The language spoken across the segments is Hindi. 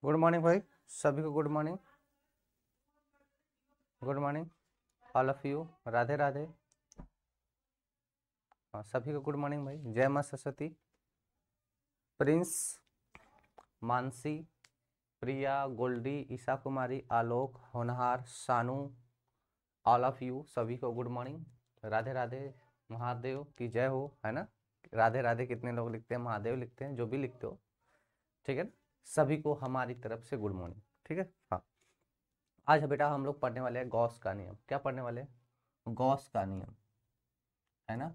गुड मॉर्निंग भाई, सभी को good morning. Good morning all of you. Radhe Radhe. हाँ, सभी को गुड मॉर्निंग भाई। जय माँ सरस्वती। प्रिंस, मानसी, प्रिया, गोल्डी, ईशा कुमारी, आलोक, होनहार, सानू, ऑल ऑफ यू सभी को गुड मॉर्निंग। राधे राधे। महादेव की जय हो, है ना। राधे राधे कितने लोग लिखते हैं, महादेव लिखते हैं, जो भी लिखते हो, ठीक है ना। सभी को हमारी तरफ से गुड मॉर्निंग, ठीक है। हाँ, आज बेटा हम लोग पढ़ने वाले हैं गॉस का नियम। क्या पढ़ने वाले हैं? गॉस का नियम, है ना।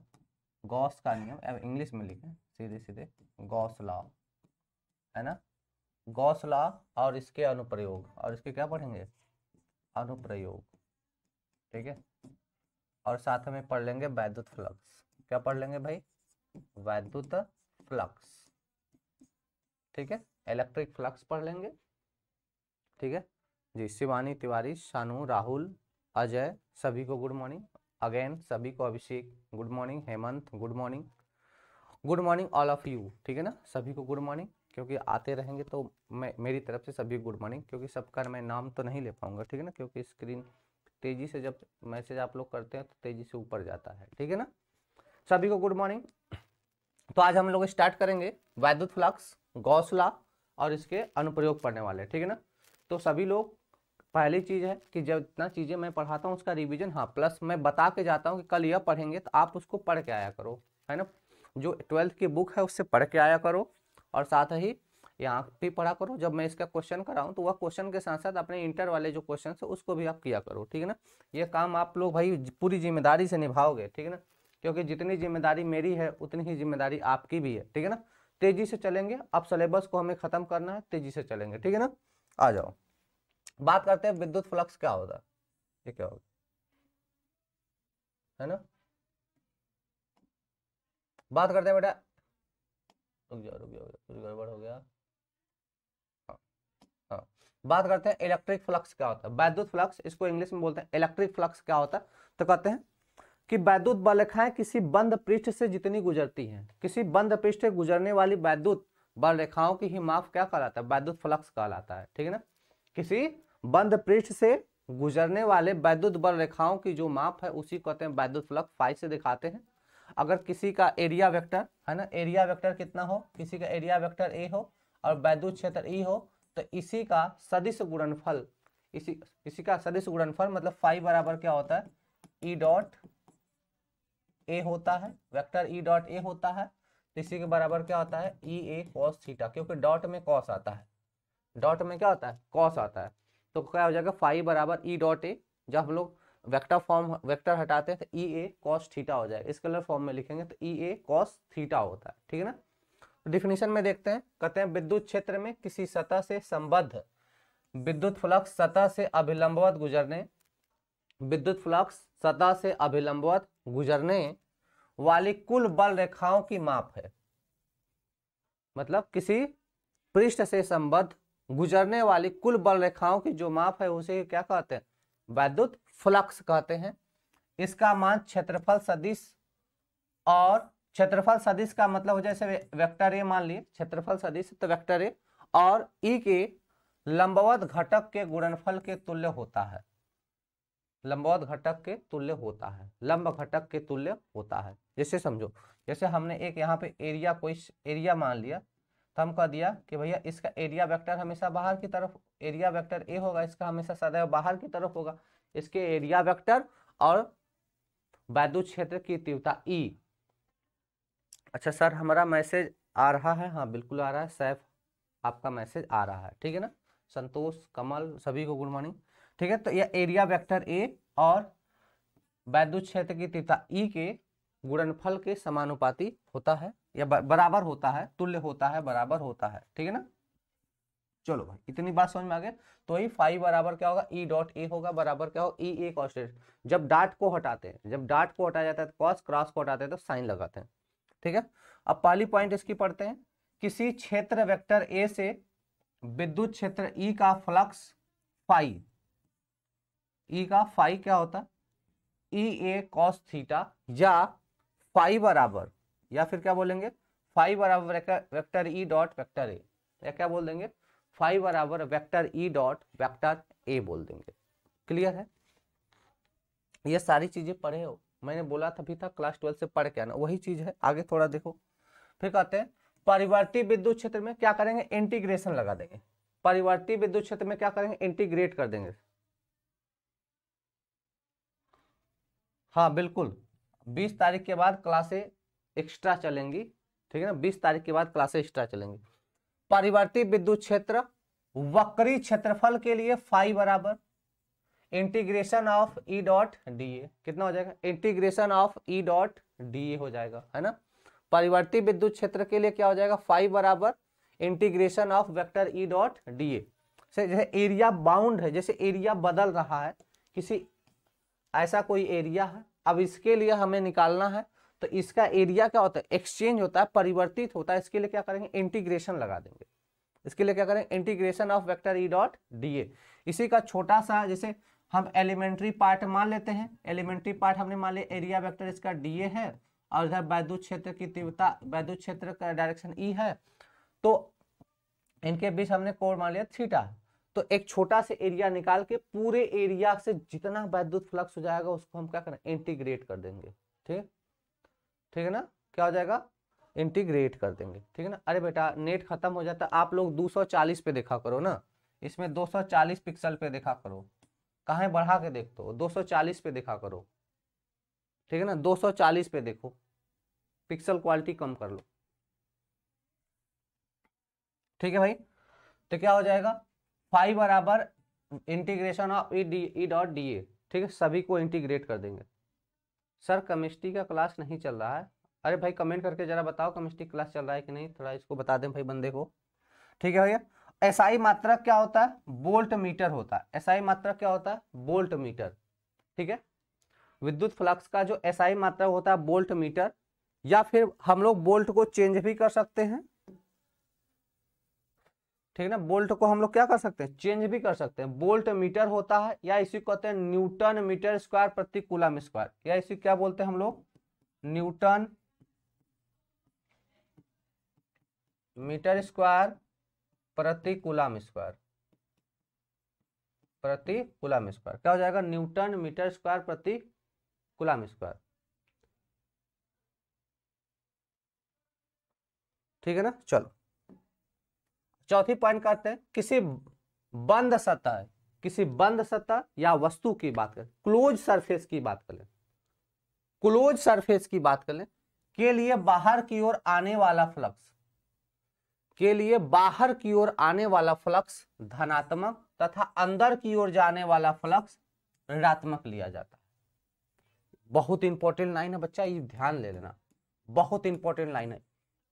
गॉस का नियम, अब इंग्लिश में लिखें सीधे सीधे, गॉस लॉ, है ना। गॉस लॉ और इसके अनुप्रयोग, और इसके क्या पढ़ेंगे? अनुप्रयोग, ठीक है। और साथ में पढ़ लेंगे वैद्युत फ्लक्स। क्या पढ़ लेंगे भाई? वैद्युत फ्लक्स, ठीक है। इलेक्ट्रिक फ्लक्स पढ़ लेंगे, ठीक है जी। शिवानी तिवारी, शानू, राहुल, अजय सभी को गुड मॉर्निंग। अगेन सभी को Abhishek good morning. Hemant good morning. Good morning all of you, ठीक है ना। सभी को गुड मॉर्निंग, क्योंकि आते रहेंगे तो मैं मेरी तरफ से सभी गुड मॉर्निंग, क्योंकि सबका मैं नाम तो नहीं ले पाऊंगा, ठीक है ना, क्योंकि स्क्रीन तेजी से जब मैसेज आप लोग करते हैं तो तेजी से ऊपर जाता है, ठीक है ना। सभी को गुड मॉर्निंग। तो आज हम लोग स्टार्ट करेंगे वैद्युत फ्लक्स, गॉस लॉ और इसके अनुप्रयोग पढ़ने वाले, ठीक है ना। तो सभी लोग, पहली चीज है कि जब इतना चीजें मैं पढ़ाता हूँ उसका रिवीजन, हाँ, प्लस मैं बता के जाता हूँ कि कल यह पढ़ेंगे तो आप उसको पढ़ के आया करो, है ना। जो 12th की बुक है उससे पढ़ के आया करो, और साथ ही यहाँ भी पढ़ा करो। जब मैं इसका क्वेश्चन कराऊँ तो वह क्वेश्चन के साथ साथ अपने इंटर वाले जो क्वेश्चन है उसको भी आप किया करो, ठीक है ना। ये काम आप लोग भाई पूरी जिम्मेदारी से निभाओगे, ठीक है ना, क्योंकि जितनी जिम्मेदारी मेरी है उतनी ही जिम्मेदारी आपकी भी है, ठीक है ना। तेजी से चलेंगे, अब सिलेबस को हमें खत्म करना है, तेजी से चलेंगे, ठीक है ना। आ जाओ, बात करते हैं विद्युत फ्लक्स क्या होता है। ये क्या होगा, है ना। बात करते हैं बेटा, रुक जाओ कुछ गड़बड़ हो गया। हाँ, हाँ। बात करते हैं इलेक्ट्रिक फ्लक्स क्या होता है। वैद्युत फ्लक्स, इसको इंग्लिश में बोलते हैं इलेक्ट्रिक फ्लक्स, क्या होता है? तो कहते हैं कि वैद्युत बल रेखाएं किसी बंद पृष्ठ से जितनी गुजरती हैं, किसी बंद पृष्ठ से गुजरने वाली वैद्युत बल रेखाओं की ही माप क्या कहलाता है? वैद्युत फ्लक्स कहलाता है, ठीक है ना। किसी बंद पृष्ठ से गुजरने वाले वैद्युत बल रेखाओं की जो माप है उसी को कहते हैं वैद्युत फ्लक्स। फाई से दिखाते हैं। अगर किसी का एरिया वेक्टर, है ना, एरिया वेक्टर कितना हो, किसी का एरिया वेक्टर ए हो और वैद्युत क्षेत्र ई हो, तो इसी का सदिश गुणनफल, इसी का सदिश गुणनफल मतलब फाई बराबर क्या होता है? ई डॉट ए होता है, वेक्टर ई डॉट ए होता है। तो इसी के बराबर क्या होता है? ई ए कॉस थीटा, क्योंकि डॉट में कॉस आता है, डॉट में क्या आता है? कॉस आता है। तो क्या हो जाएगा? फाई बराबर ई डॉट ए। जब हम लोग वेक्टर फॉर्म, वेक्टर हटाते हैं तो ई ए कॉस थीटा हो जाएगा। इस कलर फॉर्म में लिखेंगे तो ई ए कॉस थीटा होता है, ठीक है ना। डिफिनेशन में देखते हैं, कहते हैं विद्युत क्षेत्र में किसी सतह से संबद्ध विद्युत फ्लक्स सतह से अभिलंबवत गुजरने, विद्युत फ्लक्स सतह से अभिलंबवत गुजरने वाली कुल बल रेखाओं की माप है। मतलब किसी पृष्ठ से संबद्ध गुजरने वाली कुल बल रेखाओं की जो माप है उसे क्या कहते हैं? वैद्युत फ्लक्स कहते हैं। इसका मान क्षेत्रफल सदिश, और क्षेत्रफल सदिश का मतलब हो जैसे वेक्टर ए मान लिए, क्षेत्रफल सदिश तो वेक्टर ए और ई के लंबवत घटक के गुणनफल के तुल्य होता है। लंबवत घटक के तुल्य होता है, लंब घटक के तुल्य होता है। जैसे समझो, जैसे हमने एक यहाँ पे एरिया, कोई एरिया मान लिया, तो हम कह दिया कि भैया इसका एरिया वेक्टर हमेशा बाहर की तरफ, एरिया वेक्टर ए होगा, इसका हमेशा सदैव बाहर की तरफ होगा। इसके एरिया वेक्टर और वैद्युत क्षेत्र की तीव्रता ई। अच्छा सर, हमारा मैसेज आ रहा है? हाँ बिल्कुल आ रहा है सैफ, आपका मैसेज आ रहा है, ठीक है ना। संतोष, कमल सभी को गुड मॉर्निंग, ठीक है। तो यह एरिया वेक्टर ए और वैद्युत क्षेत्र की तीव्रता ई के गुणनफल के समानुपाती होता है, या बराबर होता है, तुल्य होता है, बराबर होता है, ठीक है ना। चलो भाई, इतनी बात समझ में आ गया। तो ही फाई बराबर क्या होगा? ई डॉट ए होगा, बराबर क्या होगा? ई ए कॉस। जब डाट को हटाते हैं, जब डाट को हटाया जाता है तो कॉस, क्रॉस को हटाते हैं तो साइन लगाते हैं, ठीक है। अब पहली पॉइंट इसकी पढ़ते हैं। किसी क्षेत्र वेक्टर ए से विद्युत क्षेत्र ई का फ्लक्स फाई, ई का फाई क्या होता है? ई ए कॉस थीटा, या फाई बराबर, या फिर क्या बोलेंगे? फाई बराबर vector E dot vector A, या क्या बोल देंगे? फाई बराबर vector E dot vector A बोल देंगे। क्लियर है? ये सारी चीजें पढ़े हो, मैंने बोला था भी था क्लास 12 से पढ़ के आना, वही चीज है। आगे थोड़ा देखो, फिर कहते हैं परिवर्ती विद्युत क्षेत्र में क्या करेंगे, इंटीग्रेशन लगा देंगे। परिवर्ती विद्युत क्षेत्र में क्या करेंगे, इंटीग्रेट कर देंगे। हाँ बिल्कुल, 20 तारीख के बाद क्लासें एक्स्ट्रा चलेंगी, ठीक है ना, 20 तारीख के बाद क्लासें एक्स्ट्रा चलेंगी। परिवर्ती विद्युत क्षेत्र वक्री क्षेत्रफल के लिए फाई बराबर integration of E dot D ए, कितना हो जाएगा, integration of E dot D ए हो जाएगा, है ना। परिवर्ती विद्युत क्षेत्र के लिए क्या हो जाएगा, फाई बराबर integration of vector E dot D ए। जैसे एरिया बाउंड है, जैसे एरिया बदल रहा है, किसी ऐसा कोई एरिया है, अब इसके लिए हमें निकालना है, तो इसका एरिया क्या होता है, एक्सचेंज होता है, परिवर्तित होता है। इसके लिए क्या करेंगे, इंटीग्रेशन लगा देंगे। इसके लिए क्या करेंगे, integration of vector E dot D ए। इसी का छोटा सा, जैसे हम एलिमेंट्री पार्ट मान लेते हैं, एलिमेंट्री पार्ट हमने मान लिया एरिया वेक्टर इसका डी ए है, और इधर वैद्युत क्षेत्र की तीव्रता, वैद्युत क्षेत्र का डायरेक्शन ई है, तो इनके बीच हमने कोण मान लिया थीटा। तो एक छोटा से एरिया निकाल के पूरे एरिया से जितना वैद्युत फ्लक्स हो जाएगा उसको हम क्या करें, इंटीग्रेट कर देंगे। ठीक, ठीक है ना, क्या हो जाएगा, इंटीग्रेट कर देंगे। ठीक है ना। अरे बेटा नेट खत्म हो जाता, आप लोग 240 पे देखा करो ना, इसमें 240 पिक्सल पे देखा करो, कहाँ बढ़ा के देखते हो, 240 पे देखा करो, ठीक है ना, 240 पे देखो, पिक्सल क्वालिटी कम कर लो। ठीक है भाई, तो क्या हो जाएगा, फाई बराबर integration of E dot D ए। ठीक है, सभी को इंटीग्रेट कर देंगे। सर केमिस्ट्री का क्लास नहीं चल रहा है, अरे भाई कमेंट करके जरा बताओ केमिस्ट्री क्लास चल रहा है कि नहीं, थोड़ा इसको बता दें भाई बंदे को। ठीक है भैया, एसआई मात्रक क्या होता है, वोल्ट मीटर होता है। एसआई मात्रक क्या होता है, वोल्ट मीटर। ठीक है, विद्युत फ्लक्स का जो एसआई मात्रक होता है वोल्ट मीटर, या फिर हम लोग वोल्ट को चेंज भी कर सकते हैं। ठीक है ना, वोल्ट को हम लोग क्या कर सकते हैं, चेंज भी कर सकते हैं। वोल्ट मीटर होता है, या इसी को कहते हैं न्यूटन मीटर स्क्वायर प्रति कूलम स्क्वायर, या इसी क्या बोलते हैं हम लोग, न्यूटन मीटर स्क्वायर प्रति कूलम स्क्वायर, प्रति कूलम स्क्वायर क्या हो जाएगा, न्यूटन मीटर स्क्वायर प्रति कूलम स्क्वायर। ठीक है ना। चलो चौथी पॉइंट करते हैं, किसी बंद सतह, किसी बंद सतह या वस्तु की बात करें, क्लोज सरफेस की बात करें, क्लोज सरफेस की बात करें, के लिए बाहर की ओर आने वाला फ्लक्स, के लिए बाहर की ओर आने वाला फ्लक्स धनात्मक तथा अंदर की ओर जाने वाला फ्लक्स ऋणात्मक लिया जाता है। बहुत इंपॉर्टेंट लाइन है बच्चा, ये ध्यान ले लेना, बहुत इंपॉर्टेंट लाइन है।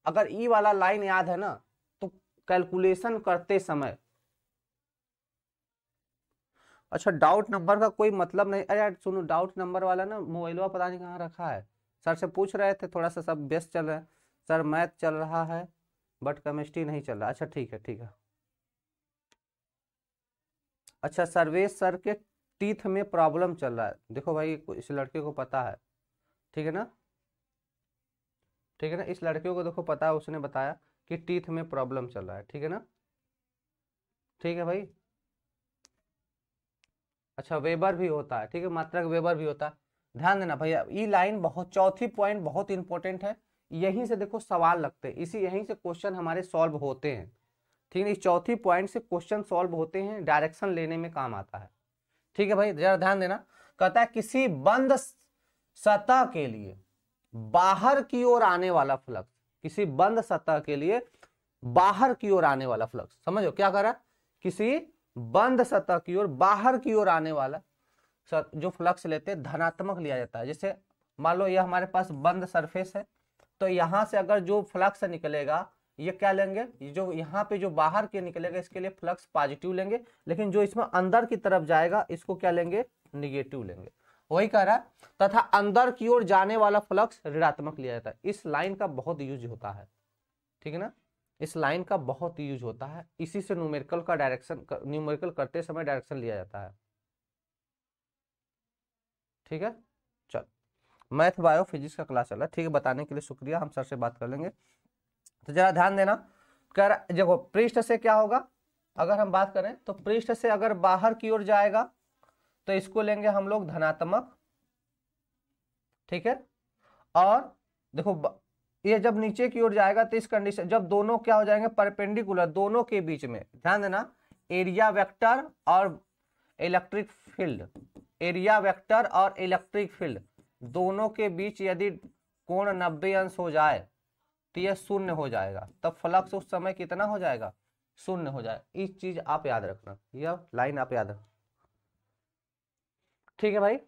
अगर ई वाला लाइन याद है ना, तो कैलकुलेशन करते समय, अच्छा डाउट नंबर का कोई मतलब नहीं, अरे यार सुनो, डाउट नंबर वाला ना मोबाइल पता नहीं कहाँ रखा है, सर से पूछ रहे थे, थोड़ा सा सब व्यस्त चल रहा है, सर मैथ चल रहा है बट केमिस्ट्री नहीं चल रहा। अच्छा ठीक है, ठीक है। अच्छा सर्वेश सर के टीथ में प्रॉब्लम चल रहा है, देखो भाई इस लड़के को पता है, ठीक है ना, ठीक है ना, इस लड़के को देखो पता है, उसने बताया कि टीथ में प्रॉब्लम चल रहा है, ठीक है ना, ठीक है भाई। अच्छा वेबर भी होता है, ठीक है, मात्रक वेबर भी होता है, ध्यान देना भैया, ये लाइन बहुत, चौथी पॉइंट बहुत इंपॉर्टेंट है, यहीं से देखो सवाल लगते हैं, इसी यहीं से क्वेश्चन हमारे सॉल्व होते हैं। ठीक है, इस चौथी पॉइंट से क्वेश्चन सॉल्व होते हैं, डायरेक्शन लेने में काम आता है। ठीक है भाई, जरा ध्यान देना, कहता है किसी बंद सतह के लिए बाहर की ओर आने वाला फ्लक्स, किसी बंद सतह के लिए बाहर की ओर आने वाला फ्लक्स, समझो क्या कर रहा है, किसी बंद सतह की ओर बाहर की ओर आने वाला जो फ्लक्स लेते हैं धनात्मक लिया जाता है। जैसे मान लो ये हमारे पास बंद सरफेस है, तो यहां से अगर जो फ्लक्स निकलेगा ये क्या लेंगे, जो यहाँ पे जो बाहर के निकलेगा इसके लिए फ्लक्स पॉजिटिव लेंगे, लेकिन जो इसमें अंदर की तरफ जाएगा इसको क्या लेंगे, निगेटिव लेंगे। वही कह रहा है, तथा अंदर की ओर जाने वाला फ्लक्स ऋणात्मक लिया जाता है। इस लाइन का बहुत यूज होता है, ठीक है ना, इस लाइन का बहुत यूज होता है, इसी से न्यूमेरिकल का डायरेक्शन, न्यूमेरिकल करते समय डायरेक्शन लिया जाता है। ठीक है, चल मैथ बायो फिजिक्स का क्लास चल रहा है, ठीक है, बताने के लिए शुक्रिया, हम सर से बात कर लेंगे। तो जरा ध्यान देना, कर देखो पृष्ठ से क्या होगा, अगर हम बात करें तो पृष्ठ से अगर बाहर की ओर जाएगा तो इसको लेंगे हम लोग धनात्मक, ठीक है। और देखो ये जब नीचे की ओर जाएगा तो इस कंडीशन, जब दोनों क्या हो जाएंगे परपेंडिकुलर, दोनों के बीच में ध्यान देना, एरिया वेक्टर और इलेक्ट्रिक फील्ड, एरिया वेक्टर और इलेक्ट्रिक फील्ड दोनों के बीच यदि कोण 90 अंश हो जाए तो यह शून्य हो जाएगा, तब फ्लक्स उस समय कितना हो जाएगा, शून्य हो जाएगा। इस चीज आप याद रखना, यह लाइन आप याद रखना, ठीक है भाई।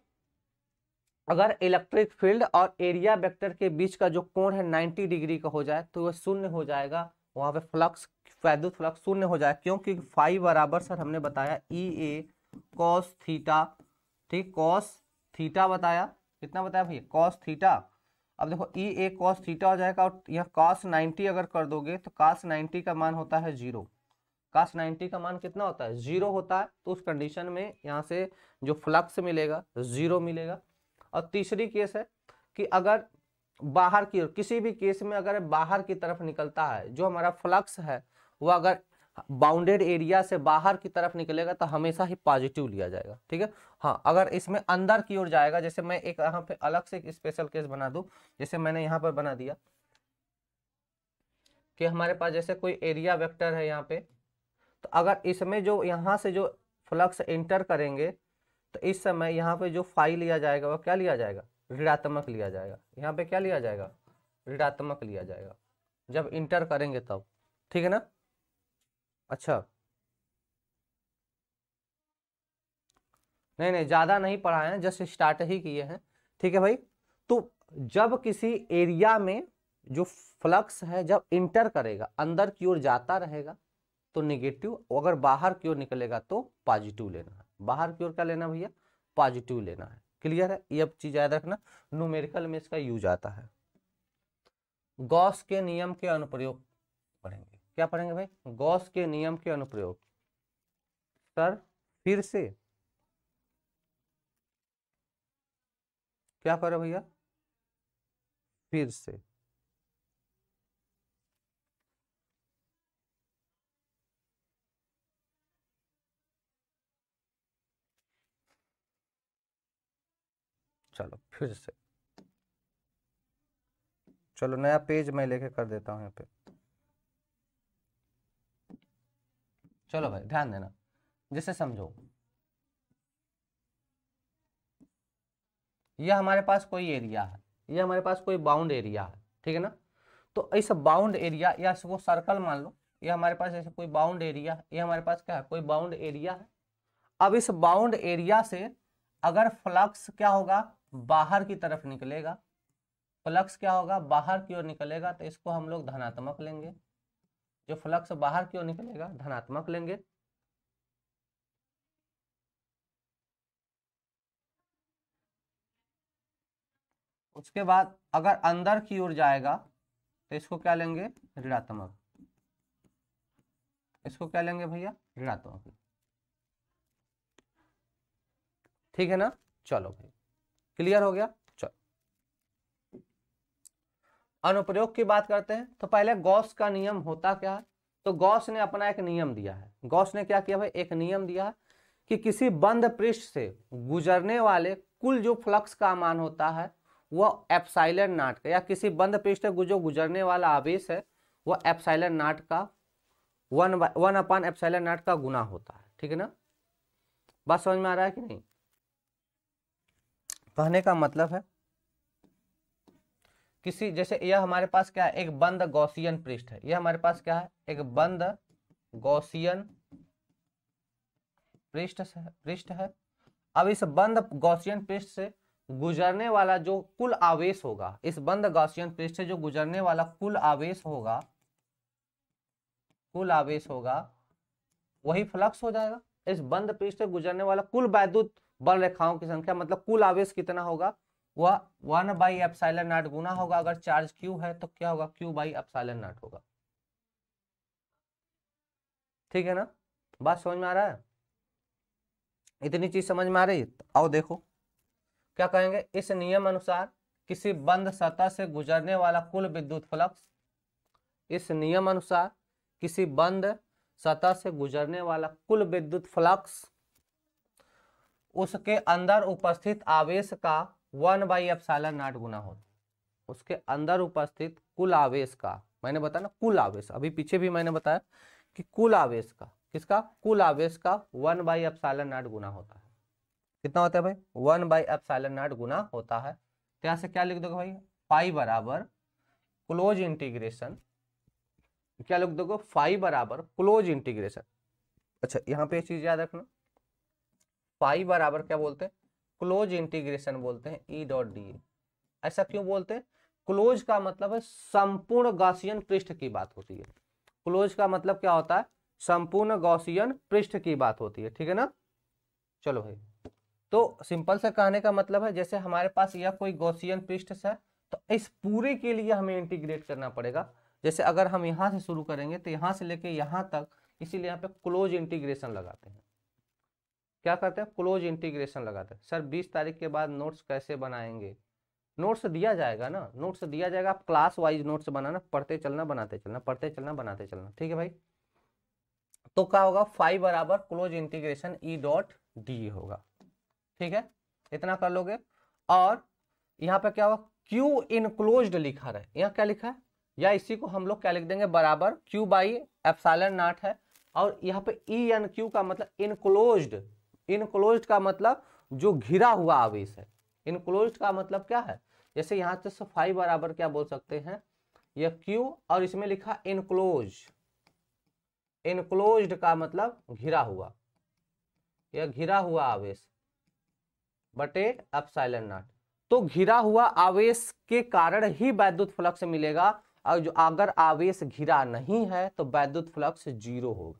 अगर इलेक्ट्रिक फील्ड और एरिया वेक्टर के बीच का जो कोण है 90 डिग्री का हो जाए तो वह शून्य हो जाएगा, वहां पे फ्लक्स, वैद्युत फ्लक्स शून्य हो जाए, क्योंकि फाई बराबर सर हमने बताया ई ए कॉस थीटा, ठीक, कॉस थीटा बताया, कितना बताया भैया, कॉस थीटा। अब देखो ई ए कॉस थीटा हो जाएगा और यह कॉस 90 अगर कर दोगे तो कॉस 90 का मान होता है 0, कॉस 90 का मान कितना होता है, 0 होता है। तो उस कंडीशन में यहाँ से जो फ्लक्स मिलेगा 0 मिलेगा। और तीसरी केस है कि अगर बाहर की ओर, किसी भी केस में अगर बाहर की तरफ निकलता है, जो हमारा फ्लक्स है वो अगर बाउंडेड एरिया से बाहर की तरफ निकलेगा तो हमेशा ही पॉजिटिव लिया जाएगा, ठीक है। हाँ, अगर इसमें अंदर की ओर जाएगा, जैसे मैं एक यहाँ पे अलग से एक स्पेशल केस बना दूं, जैसे मैंने यहाँ पर बना दिया कि हमारे पास जैसे कोई एरिया वेक्टर है यहाँ पे, तो अगर इसमें जो यहाँ से जो फ्लक्स एंटर करेंगे तो इस समय यहाँ पे जो फाई लिया जाएगा वो क्या लिया जाएगा, ऋणात्मक लिया जाएगा। यहाँ पे क्या लिया जाएगा, ऋणात्मक लिया जाएगा जब इंटर करेंगे तब, ठीक है ना। अच्छा, नहीं नहीं ज्यादा नहीं पढ़ाए हैं, जस्ट स्टार्ट ही किए हैं, ठीक है भाई। तो जब किसी एरिया में जो फ्लक्स है जब इंटर करेगा, अंदर की ओर जाता रहेगा तो निगेटिव, अगर बाहर की ओर निकलेगा तो पॉजिटिव लेना है। बाहर की ओर क्या लेना भैया, पॉजिटिव लेना है। क्लियर है, ये चीज याद रखना, न्यूमेरिकल में इसका यूज आता है। गॉस के नियम के अनुप्रयोग पढ़ेंगे, क्या पढ़ेंगे भाई, गॉस के नियम के अनुप्रयोग। सर फिर से क्या करो भैया, फिर से, चलो फिर से, चलो नया पेज मैं लेके कर देता हूं यहाँ पे। चलो भाई ध्यान देना, जैसे समझो यह हमारे पास कोई एरिया है, यह हमारे पास कोई बाउंड एरिया है, ठीक है ना। तो इस बाउंड एरिया या इसको सर्कल मान लो, ये हमारे पास ऐसे कोई बाउंड एरिया है, ये हमारे पास क्या है, कोई बाउंड एरिया है। अब इस बाउंड एरिया से अगर फ्लक्स क्या होगा, बाहर की तरफ निकलेगा, फ्लक्स क्या होगा, बाहर की ओर निकलेगा, तो इसको हम लोग धनात्मक लेंगे। जो फ्लक्स बाहर की ओर निकलेगा धनात्मक लेंगे। उसके बाद अगर अंदर की ओर जाएगा तो इसको क्या लेंगे, ऋणात्मक। इसको क्या लेंगे भैया, ऋणात्मक, ठीक है ना। चलो भाई क्लियर हो गया। चलो अनुप्रयोग की बात करते हैं। तो पहले गॉस का नियम होता क्या है, तो गॉस ने अपना एक नियम दिया है। गॉस ने क्या किया भाई, एक नियम दिया है कि किसी बंद पृष्ठ से गुजरने वाले कुल जो फ्लक्स का मान होता है वह एप्सिलॉन नॉट का, या किसी बंद पृष्ठ से जो गुजरने वाला आवेश है वह एप्सिलॉन नॉट का 1/एप्सिलॉन नॉट का गुना होता है, ठीक है ना। बात समझ में आ रहा है कि नहीं। कहने का मतलब है किसी, जैसे यह हमारे पास क्या है, एक बंद गॉसियन पृष्ठ है, यह हमारे पास क्या है, एक बंद गॉसियन पृष्ठ है। अब इस बंद गॉसियन पृष्ठ से गुजरने वाला जो कुल आवेश होगा, इस बंद गॉसियन पृष्ठ से जो गुजरने वाला कुल आवेश होगा, वही फ्लक्स हो जाएगा। इस बंद पृष्ठ से गुजरने वाला कुल वैद्युत बल रेखाओं की संख्या, मतलब कुल आवेश कितना होगा, वह 1/एप्सिलॉन नॉट गुना होगा। अगर चार्ज क्यू है तो क्या होगा, q/एप्सिलॉन नॉट होगा, ठीक है ना। बात समझ में आ रहा है, इतनी चीज समझ में आ रही है। आओ देखो क्या कहेंगे, इस नियम अनुसार किसी बंद सतह से गुजरने वाला कुल विद्युत फ्लक्स, इस नियम अनुसार किसी बंद सतह से गुजरने वाला कुल विद्युत फ्लक्स उसके अंदर उपस्थित आवेश का 1/ε0 गुना होता है। उसके अंदर उपस्थित कुल आवेश का, मैंने बताया ना कुल आवेश, अभी पीछे भी मैंने बताया कि कुल आवेश का, किसका, कुल आवेश का 1/ε0 गुना होता है। कितना होता है भाई, 1/ε0 गुना होता है। तो यहाँ से क्या लिख दोगे भाई, फाई बराबर क्लोज इंटीग्रेशन, क्या लिख दोगे, फाई बराबर क्लोज इंटीग्रेशन। अच्छा यहाँ पे चीज याद रखना, फाई बराबर क्या बोलते हैं, क्लोज इंटीग्रेशन बोलते हैं ई डॉट डी ए। ऐसा क्यों बोलते हैं, क्लोज का मतलब है संपूर्ण गॉसियन पृष्ठ की बात होती है। क्लोज का मतलब क्या होता है, संपूर्ण गॉसियन पृष्ठ की बात होती है, ठीक है ना। चलो भाई, तो सिंपल से कहने का मतलब है जैसे हमारे पास यह कोई गॉसियन पृष्ठ है, तो इस पूरे के लिए हमें इंटीग्रेट करना पड़ेगा। जैसे अगर हम यहाँ से शुरू करेंगे तो यहाँ से लेके यहाँ तक, इसीलिए यहाँ पे क्लोज इंटीग्रेशन लगाते हैं। क्या करते हैं, क्लोज इंटीग्रेशन लगाते हैं। सर 20 तारीख के बाद नोट्स कैसे बनाएंगे, नोट्स दिया जाएगा ना, नोट्स दिया जाएगा, आप क्लास वाइज नोट्स बनाना, पढ़ते चलना बनाते चलना, पढ़ते चलना बनाते चलना, ठीक है भाई। तो क्या होगा, फाई बराबर close integration E dot D होगा, ठीक है, इतना कर लोगे। और यहाँ पे क्या होगा, क्यू इनक्लोज्ड लिखा रहे, यहाँ क्या लिखा है, या इसी को हम लोग क्या लिख देंगे, बराबर क्यू बाई एप्सिलॉन नॉट है। और यहाँ पे ई एन क्यू का मतलब इनक्लोज्ड, इनक्लोज्ड का मतलब जो घिरा हुआ आवेश है। इनक्लोज्ड का मतलब क्या है, जैसे यहाँ से फाई बराबर क्या बोल सकते हैं, यह क्यू और इसमें लिखा इनक्लोज, इनक्लोज्ड का मतलब घिरा हुआ, यह घिरा हुआ आवेश बटे एप्सिलॉन नॉट। तो घिरा हुआ आवेश के कारण ही वैद्युत फ्लक्स मिलेगा, और जो अगर आवेश घिरा नहीं है तो वैद्युत फ्लक्स जीरो होगा।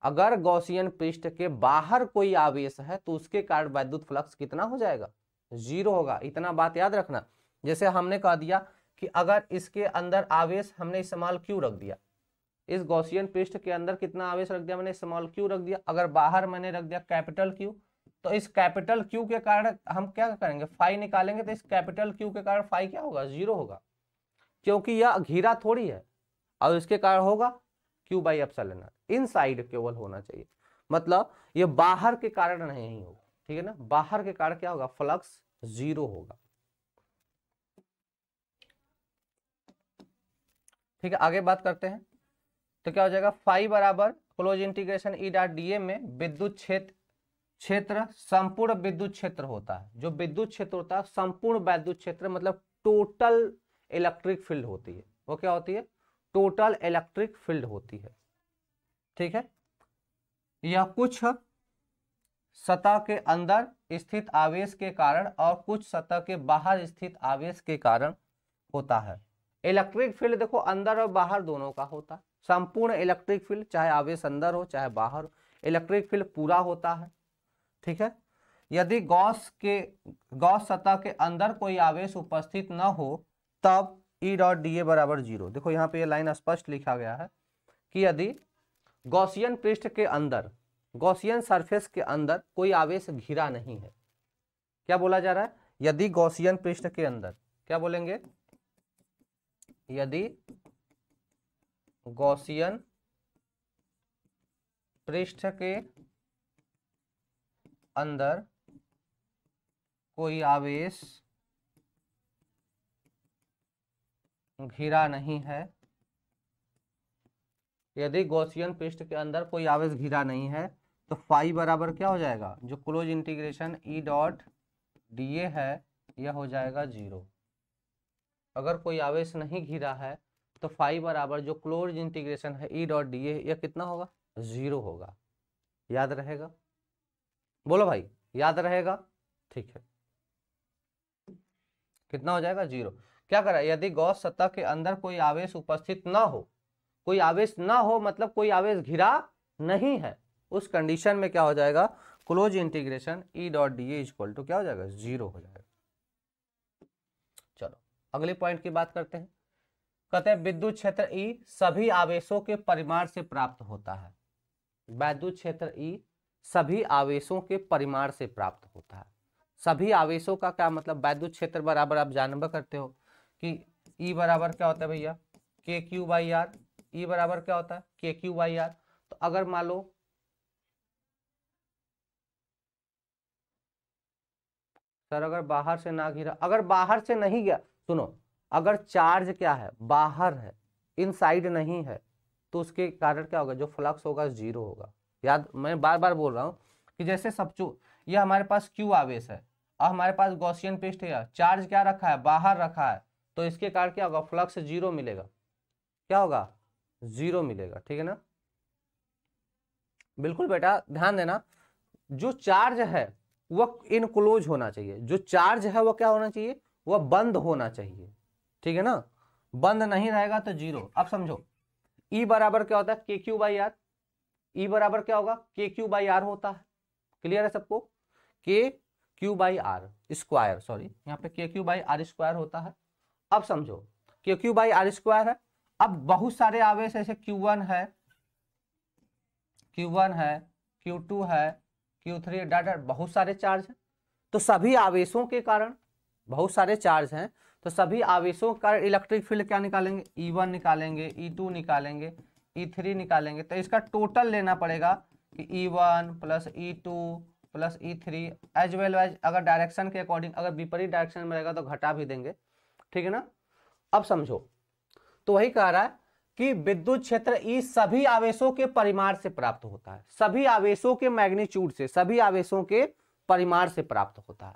अगर गॉसियन पृष्ठ के बाहर कोई आवेश है तो उसके कारण वैद्युत फ्लक्स कितना हो जाएगा, जीरो होगा। इतना बात याद रखना। जैसे हमने कह दिया कि अगर इसके अंदर आवेश हमने स्मॉल क्यू रख दिया, इस गॉसियन पृष्ठ के अंदर कितना आवेश रख दिया, मैंने स्मॉल क्यू रख दिया, अगर बाहर मैंने रख दिया कैपिटल क्यू, तो इस कैपिटल क्यू के कारण हम क्या करेंगे, फाई निकालेंगे, तो इस कैपिटल क्यू के कारण फाई क्या होगा, जीरो होगा, क्योंकि यह घिरा थोड़ी है। और इसके कारण होगा Q by epsilon not, inside केवल होना चाहिए, मतलब ये बाहर के कारण नहीं होगा, ठीक है ना। बाहर के कारण क्या होगा, फ्लक्स जीरो होगा, ठीक है। आगे बात करते हैं, तो क्या हो जाएगा, फाई बराबर close integration E dot D ए में विद्युत क्षेत्र संपूर्ण विद्युत क्षेत्र होता है। जो विद्युत क्षेत्र होता है संपूर्ण वैद्युत क्षेत्र, मतलब टोटल इलेक्ट्रिक फील्ड होती है, वो क्या होती है, टोटल इलेक्ट्रिक फील्ड होती है, ठीक है। यह कुछ सतह के अंदर स्थित आवेश के कारण और कुछ सतह के बाहर स्थित आवेश के कारण होता है। इलेक्ट्रिक फील्ड देखो अंदर और बाहर दोनों का होता है। संपूर्ण इलेक्ट्रिक फील्ड, चाहे आवेश अंदर हो चाहे बाहर हो, इलेक्ट्रिक फील्ड पूरा होता है, ठीक है। यदि गॉस सतह के अंदर कोई आवेश उपस्थित न हो तब ई डॉट डी ए बराबर जीरो। देखो यहाँ पे ये लाइन स्पष्ट लिखा गया है कि यदि गॉसियन पृष्ठ के अंदर, गॉसियन सरफेस के अंदर कोई आवेश घिरा नहीं है, क्या बोला जा रहा है, यदि गॉसियन पृष्ठ के अंदर, क्या बोलेंगे, यदि गॉसियन पृष्ठ के अंदर कोई आवेश घिरा नहीं है, यदि गॉसियन पृष्ठ के अंदर कोई आवेश घिरा नहीं है तो फाई बराबर क्या हो जाएगा, जो close integration E dot D ए है यह हो जाएगा जीरो। अगर कोई आवेश नहीं घिरा है तो फाई बराबर जो क्लोज इंटीग्रेशन है ई डॉट डी ए यह कितना होगा, जीरो होगा। याद रहेगा, बोलो भाई, याद रहेगा, ठीक है। कितना हो जाएगा, जीरो। क्या करा, यदि गॉस सतह के अंदर कोई आवेश उपस्थित ना हो, कोई आवेश ना हो मतलब कोई आवेश घिरा नहीं है, उस कंडीशन में क्या हो जाएगा, close integration E dot D A equal to क्या हो जाएगा, जीरो हो जाएगा। चलो अगले पॉइंट की बात करते हैं। कहते हैं विद्युत क्षेत्र ई सभी आवेशों के परिमाण से प्राप्त होता है। विद्युत क्षेत्र ई सभी आवेशों के परिमाण से प्राप्त होता है। सभी आवेशों का क्या मतलब, विद्युत क्षेत्र बराबर आप जानबा करते हो कि ई बराबर क्या होता है भैया, के क्यू बाई आर, ई बराबर क्या होता है के क्यू बाई आर। तो अगर मान लो सर अगर बाहर से ना घिरा, अगर बाहर से नहीं गया, सुनो, अगर चार्ज क्या है बाहर है, इनसाइड नहीं है, तो उसके कारण क्या होगा, जो फ्लक्स होगा जीरो होगा। याद, मैं बार बार बोल रहा हूँ कि जैसे सबचो ये हमारे पास क्यू आवेश है और हमारे पास गॉसियन पृष्ठ है, चार्ज क्या रखा है बाहर रखा है, तो इसके कारण क्या होगा, फ्लक्स जीरो मिलेगा। क्या होगा, जीरो मिलेगा, ठीक है ना। बिल्कुल बेटा ध्यान देना, जो चार्ज है वह इनक्लोज होना चाहिए, जो चार्ज है वह क्या होना चाहिए, वह बंद होना चाहिए, ठीक है ना। बंद नहीं रहेगा तो जीरो। अब समझो ई बराबर क्या होता है के क्यू बाई आर, ई बराबर क्या होगा के क्यू बाई आर होता है। क्लियर है सबको, K Q by R square, sorry यहाँ पे के क्यू बाई आर स्क्वायर होता है। अब समझो के क्यू बाई आर स्क्वायर है। अब बहुत सारे आवेश ऐसे Q1 है, Q1 है, Q2 है, Q3 डाटा, बहुत सारे चार्ज हैं। तो सभी आवेशों के कारण, बहुत सारे चार्ज हैं, तो सभी आवेशों के कारण इलेक्ट्रिक फील्ड क्या निकालेंगे, E1 निकालेंगे, E2 निकालेंगे, E3 निकालेंगे। तो इसका टोटल लेना पड़ेगा कि E1 plus E2 plus E3 as well as, अगर डायरेक्शन के अकॉर्डिंग, अगर विपरीत डायरेक्शन में रहेगा तो घटा भी देंगे, ठीक है ना। अब समझो, तो वही कह रहा है कि विद्युत क्षेत्र ई सभी आवेशों के परिमाण से प्राप्त होता है, सभी आवेशों के मैग्नीट्यूड से, सभी आवेशों के परिमाण से प्राप्त होता है।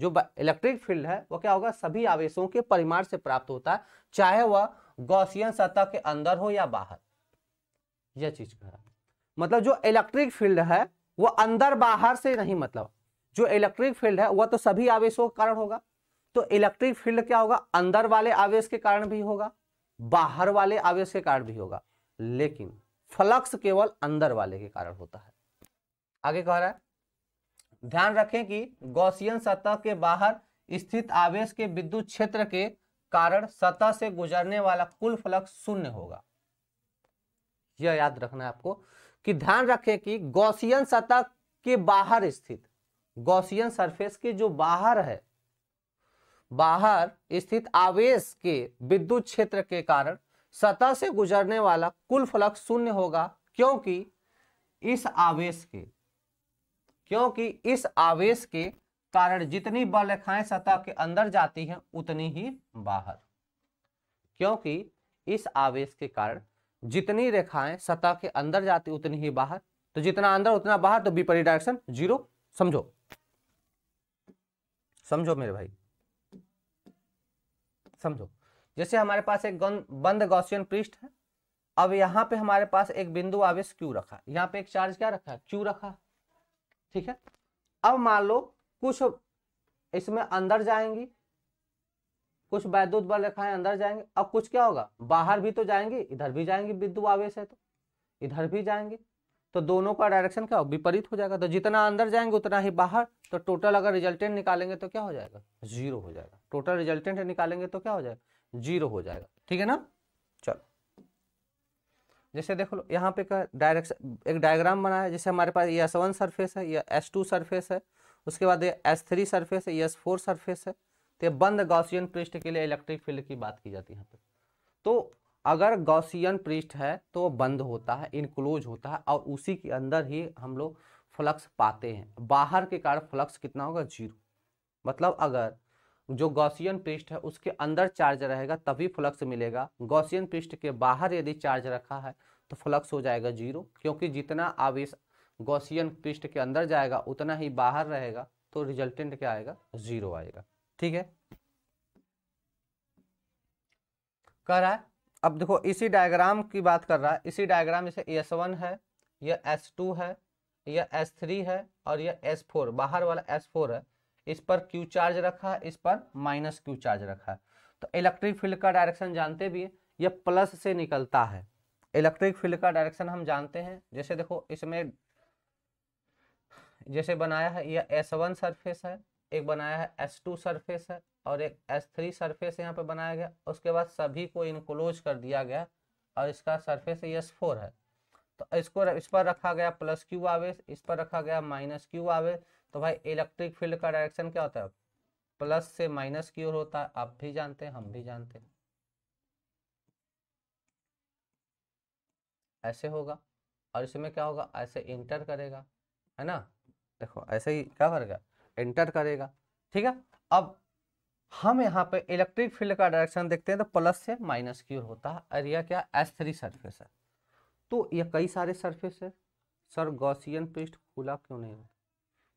जो इलेक्ट्रिक फील्ड है वो क्या होगा, सभी आवेशों के परिमाण से प्राप्त होता है, चाहे वह गॉसियन सतह के अंदर हो या बाहर। यह चीज कह रहा है, मतलब जो इलेक्ट्रिक फील्ड है वो अंदर बाहर से नहीं, मतलब जो इलेक्ट्रिक फील्ड है वह तो सभी आवेशों के कारण होगा। तो इलेक्ट्रिक फील्ड क्या होगा, अंदर वाले आवेश के कारण भी होगा, बाहर वाले आवेश के कारण भी होगा, लेकिन फ्लक्स केवल अंदर वाले के कारण होता है। आगे कह रहा है, ध्यान रखें कि गॉसियन सतह के बाहर स्थित आवेश के विद्युत क्षेत्र के कारण सतह से गुजरने वाला कुल फ्लक्स शून्य होगा। यह याद रखना है आपको कि ध्यान रखें कि गॉसियन सतह के बाहर स्थित, गॉसियन सरफेस के जो बाहर है, बाहर स्थित आवेश के विद्युत क्षेत्र के कारण सतह से गुजरने वाला कुल फ्लक्स शून्य होगा, क्योंकि इस आवेश के कारण जितनी बल रेखाएं सतह के अंदर जाती हैं उतनी ही बाहर, क्योंकि इस आवेश के कारण जितनी रेखाएं सतह के अंदर जाती उतनी ही बाहर, तो जितना अंदर उतना बाहर, तो विपरीत डायरेक्शन जीरो। समझो, समझो मेरे भाई, समझो। जैसे हमारे पास एक बंद गॉसियन पृष्ठ है, अब यहाँ पे हमारे पास एक बिंदु आवेश Q रखा है, यहाँ पे एक चार्ज क्या रखा है, Q रखा है, ठीक है। अब मान लो कुछ इसमें अंदर जाएंगी, कुछ वैद्युत बल रेखाएं अंदर जाएंगे, अब कुछ क्या होगा, बाहर भी तो जाएंगे, इधर भी जाएंगे, बिंदु आवेश है तो इधर भी जाएंगे, तो दोनों का डायरेक्शन क्या हो, विपरीत हो जाएगा। तो जितना अंदर जाएंगे उतना ही बाहर, तो टोटल अगर रिजल्टेंट निकालेंगे तो क्या हो जाएगा, जीरो हो जाएगा। टोटल रिजल्टेंट निकालेंगे तो क्या हो जाएगा, जीरो हो जाएगा, ठीक है ना। चलो जैसे देखो लो यहाँ पे का डायरेक्शन, एक डायग्राम बना है, जैसे हमारे पास ये S1 सरफेस है, ये S2 सरफेस है, उसके बाद ये S3 सरफेस है, ये S4 सरफेस है। तो बंद गॉसियन पृष्ठ के लिए इलेक्ट्रिक फील्ड की बात की जाती है यहाँ पे। तो अगर गॉसियन पृष्ठ है तो बंद होता है, इनक्लोज होता है, और उसी के अंदर ही हम लोग फ्लक्स पाते हैं। बाहर के कारण फ्लक्स कितना होगा, जीरो। मतलब अगर जो गॉसियन पृष्ठ है उसके अंदर चार्ज रहेगा तभी फ्लक्स मिलेगा, गॉसियन पृष्ठ के बाहर यदि चार्ज रखा है तो फ्लक्स हो जाएगा जीरो, क्योंकि जितना आवेश गॉसियन पृष्ठ के अंदर जाएगा उतना ही बाहर रहेगा, तो रिजल्टेंट क्या आएगा, जीरो आएगा, ठीक है। कह रहा है, अब देखो इसी डायग्राम की बात कर रहा है, इसी डायग्राम जैसे S1 है, यह S2 है, यह S3 है, और यह S4, बाहर वाला S4 है, इस पर Q चार्ज रखा है, इस पर माइनस Q चार्ज रखा है। तो इलेक्ट्रिक फील्ड का डायरेक्शन जानते भी है, यह प्लस से निकलता है। इलेक्ट्रिक फील्ड का डायरेक्शन हम जानते हैं, जैसे देखो इसमें जैसे बनाया है, यह S1 सरफेस है, एक बनाया है S2 सरफेस है, और एक S3 सरफेस यहाँ पे बनाया गया, उसके बाद सभी को इनक्लोज कर दिया गया, और इसका सरफेस S4 है। तो इसको इस पर रखा गया प्लस Q आवेश, इस पर रखा गया माइनस Q आवेश। तो भाई इलेक्ट्रिक फील्ड का डायरेक्शन क्या होता है, प्लस से माइनस की ओर होता है, आप भी जानते हैं हम भी जानते हैं। ऐसे होगा, और इसमें क्या होगा, ऐसे इंटर करेगा, है ना। देखो ऐसे ही क्या करेगा, इंटर करेगा, ठीक है। अब हम यहाँ पे इलेक्ट्रिक फील्ड का डायरेक्शन देखते हैं तो प्लस से माइनस की ओर होता है, और यह क्या S3 सरफेस है। तो ये कई सारे सरफेस है, सर गॉसियन पृष्ठ खुला क्यों नहीं होता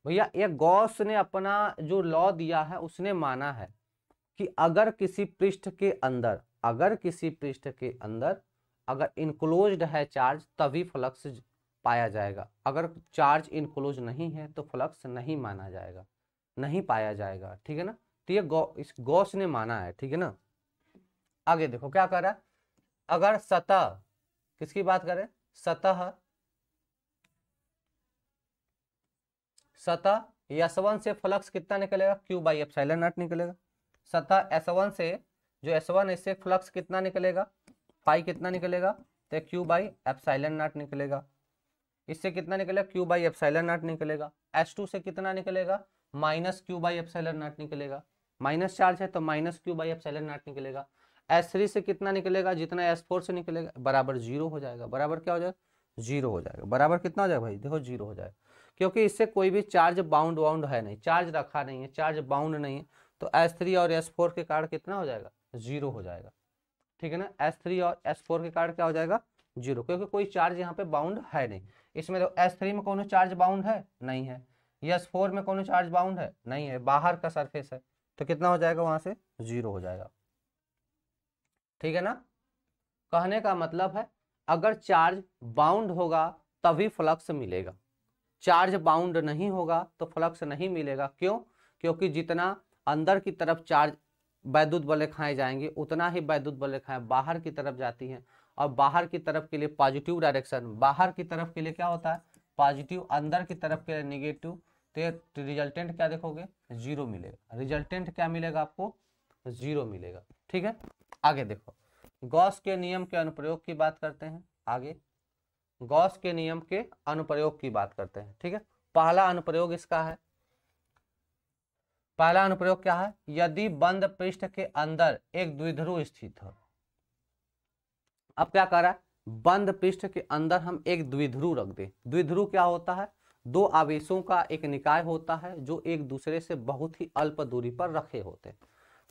भैया, ये गॉस ने अपना जो लॉ दिया है उसने माना है कि अगर किसी पृष्ठ के अंदर, अगर किसी पृष्ठ के अंदर अगर इनक्लोज्ड है चार्ज तभी फ्लक्स पाया जाएगा, अगर चार्ज इनक्लोज नहीं है तो फ्लक्स नहीं माना जाएगा, नहीं पाया जाएगा, ठीक है ना। तो ये इस गॉस ने माना है, ठीक है ना। आगे देखो क्या कर रहा है, अगर सतह, किसकी बात करें, सतह, सतह S1 से फ्लक्स कितना निकलेगा, Q/ε0 निकलेगा। सतह S1 से, जो S1 इससे फ्लक्स कितना निकलेगा, पाई कितना निकलेगा, तो Q/ε0 निकलेगा। इससे कितना निकलेगा, Q/ε0 निकलेगा। S2 से कितना निकलेगा, -Q/ε0 निकलेगा, माइनस चार्ज है तो -Q/ε0 निकलेगा। S3 से कितना निकलेगा, जितना S4 से निकलेगा बराबर 0 हो जाएगा, बराबर क्या हो जाएगा, 0 हो जाएगा, बराबर कितना हो जाएगा भाई, देखो 0 हो जाएगा, क्योंकि इससे कोई भी चार्ज बाउंड है नहीं, चार्ज रखा नहीं है, चार्ज बाउंड नहीं है, तो S3 और S4 के कारण कितना हो जाएगा, 0 हो जाएगा, ठीक है ना। S3 और S4 के कारण क्या हो जाएगा, 0, क्योंकि कोई चार्ज यहाँ पे बाउंड है नहीं। इसमें तो S3 में कौन चार्ज बाउंड है, नहीं है। S4 में कौन चार्ज बाउंड है, नहीं है, बाहर का सरफेस है, तो कितना हो जाएगा, वहां से 0 हो जाएगा, ठीक है ना। कहने का मतलब है अगर चार्ज बाउंड होगा तभी फ्लक्स मिलेगा, चार्ज बाउंड नहीं होगा तो फ्लक्स नहीं मिलेगा। क्यों, क्योंकि जितना अंदर की तरफ चार्ज वैद्युत बल रेखाएं जाएंगी उतना ही वैद्युत बल रेखाएं बाहर की तरफ जाती हैं, और बाहर की तरफ के लिए पॉजिटिव डायरेक्शन, बाहर की तरफ के लिए क्या होता है पॉजिटिव, अंदर की तरफ के लिए निगेटिव, तो रिजल्टेंट क्या देखोगे, 0 मिलेगा, रिजल्टेंट क्या मिलेगा आपको, 0 मिलेगा, ठीक है। आगे देखो, गॉस के नियम के अनुप्रयोग की बात करते हैं, आगे गॉस के नियम के अनुप्रयोग की बात करते हैं, ठीक है। पहला अनुप्रयोग इसका है, पहला अनुप्रयोग क्या है, यदि बंद पृष्ठ के अंदर एक द्विध्रुव स्थित हो। अब क्या कर रहा है, बंद पृष्ठ के अंदर हम एक द्विध्रुव रख दें। द्विध्रुव क्या होता है, दो आवेशों का एक निकाय होता है जो एक दूसरे से बहुत ही अल्प दूरी पर रखे होते हैं।